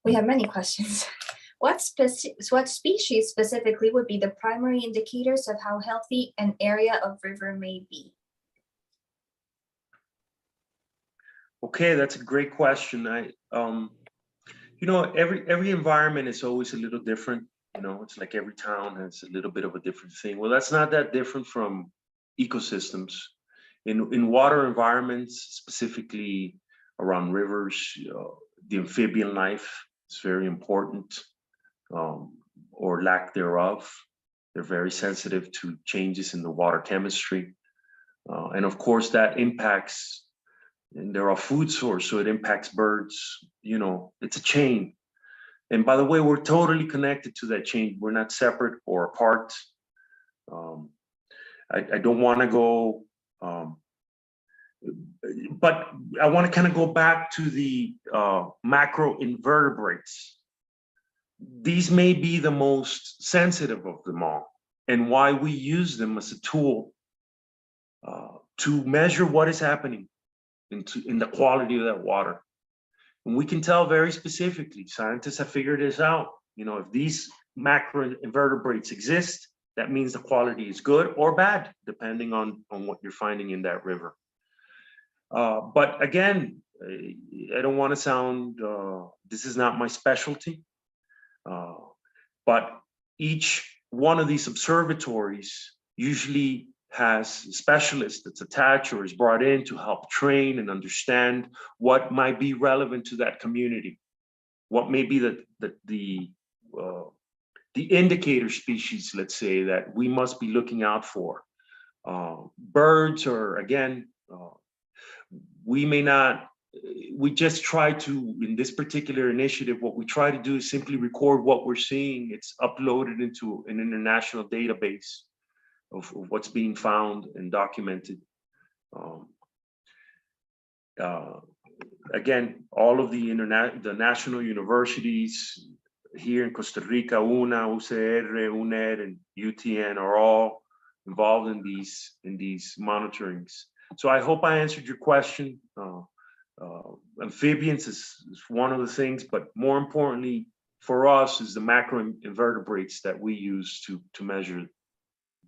We have many questions. What species specifically would be the primary indicators of how healthy an area of river may be? Okay, that's a great question. You know, every environment is always a little different. You know, it's like every town has a little bit of a different thing. Well, that's not that different from ecosystems. In water environments, specifically around rivers, the amphibian life is very important, or lack thereof. They're very sensitive to changes in the water chemistry. And of course that impacts, and they're a food source, so it impacts birds. You know, it's a chain. And by the way, we're totally connected to that chain. We're not separate or apart. I don't want to go, but I want to kind of go back to the macro invertebrates. These may be the most sensitive of them all, and why we use them as a tool to measure what is happening in the quality of that water. And we can tell very specifically, scientists have figured this out. You know, if these macroinvertebrates exist, that means the quality is good or bad, depending on what you're finding in that river. But again, I don't want to sound, this is not my specialty, but each one of these observatories usually has a specialist that's attached or is brought in to help train and understand what might be relevant to that community, what may be the indicator species, let's say, that we must be looking out for. Birds are, again, we just try to, in this particular initiative, what we try to do is simply record what we're seeing. It's uploaded into an international database of what's being found and documented. Again, all of the national universities here in Costa Rica, UNA, UCR, UNED, and UTN are all involved in these monitorings. So I hope I answered your question. Amphibians is one of the things, but more importantly for us is the macroinvertebrates that we use to measure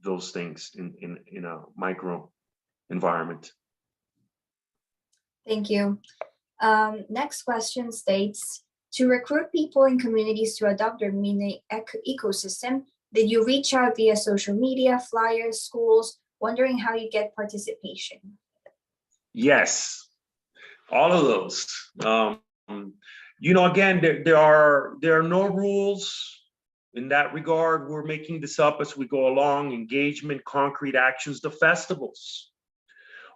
those things in a micro environment. Thank you. Next question states, to recruit people in communities to adopt their mini ecosystem, did you reach out via social media, flyers, schools, wondering how you get participation? Yes, all of those. You know, again, there are no rules in that regard. We're making this up as we go along. Engagement, concrete actions, the festivals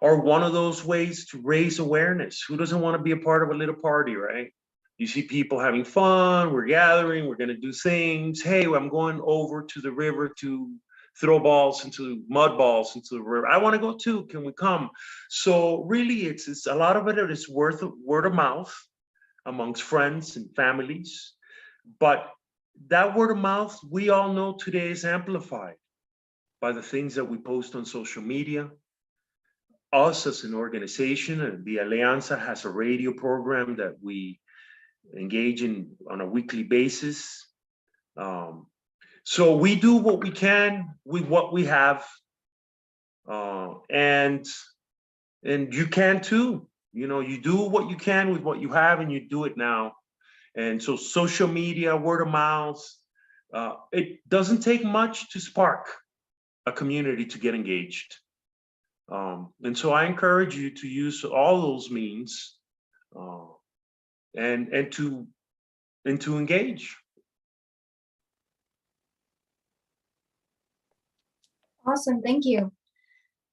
are one of those ways to raise awareness. Who doesn't want to be a part of a little party, right? You see people having fun, we're gathering, we're going to do things. Hey, I'm going over to the river to throw mud balls into the river. I want to go too, can we come? So really it's a lot of it is word of mouth amongst friends and families. But that word of mouth, we all know today is amplified by the things that we post on social media. Us as an organization, the Alianza has a radio program that we engage in on a weekly basis. So we do what we can with what we have, and you can too. You know, you do what you can with what you have, and you do it now. And so social media, word of mouth, it doesn't take much to spark a community to get engaged. And so I encourage you to use all those means and to engage. Awesome, thank you.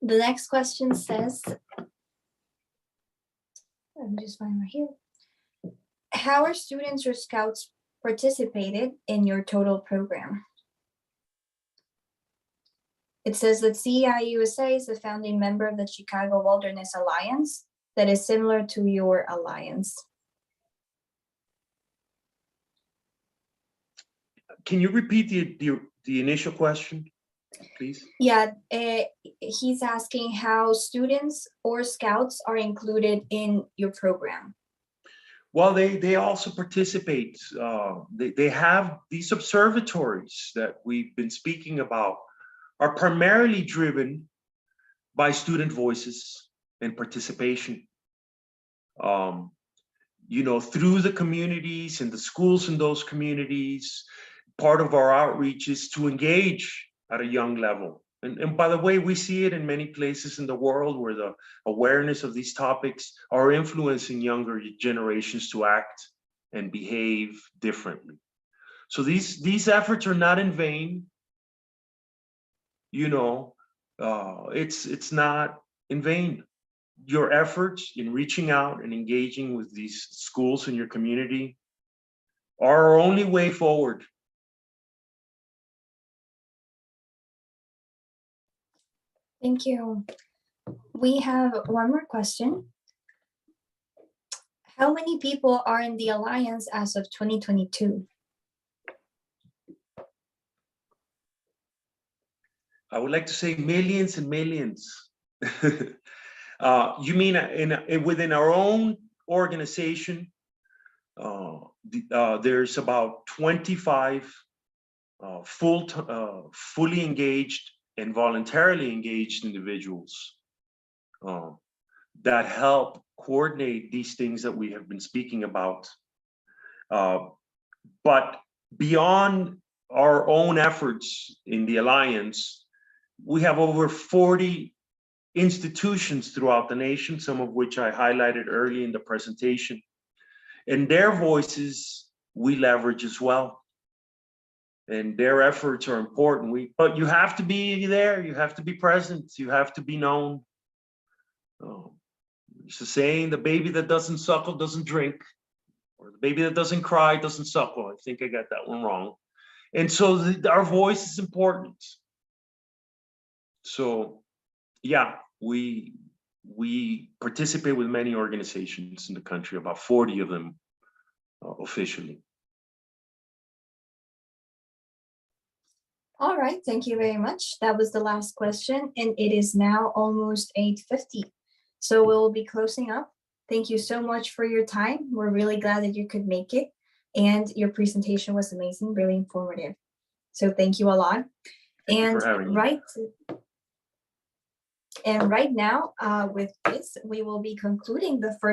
The next question says, let me just find right here. How are students or scouts participated in your total program? It says that CEI USA is the founding member of the Chicago Wilderness Alliance that is similar to your alliance. Can you repeat the initial question, please? Yeah, he's asking how students or scouts are included in your program. Well, they also participate. They have these observatories that we've been speaking about are primarily driven by student voices and participation. You know, through the communities and the schools in those communities, part of our outreach is to engage at a young level. And by the way, we see it in many places in the world where the awareness of these topics are influencing younger generations to act and behave differently. So these efforts are not in vain. You know, it's not in vain. Your efforts in reaching out and engaging with these schools in your community are our only way forward. Thank you. We have one more question. How many people are in the Alliance as of 2022? I would like to say millions and millions. You mean within our own organization, there's about 25 fully engaged and voluntarily engaged individuals that help coordinate these things that we have been speaking about. But beyond our own efforts in the Alliance, we have over 40 institutions throughout the nation, some of which I highlighted early in the presentation. And their voices we leverage as well. And their efforts are important. But you have to be there, you have to be present, you have to be known. It's the saying, the baby that doesn't suckle doesn't drink, or the baby that doesn't cry doesn't suckle. I think I got that one wrong. And so our voice is important. So yeah, we participate with many organizations in the country, about 40 of them officially. All right, thank you very much. That was the last question, and it is now almost 8:50. So we'll be closing up. Thank you so much for your time. We're really glad that you could make it, and your presentation was amazing, really informative. So thank you a lot. Thank you for having me. And right now, with this, we will be concluding the first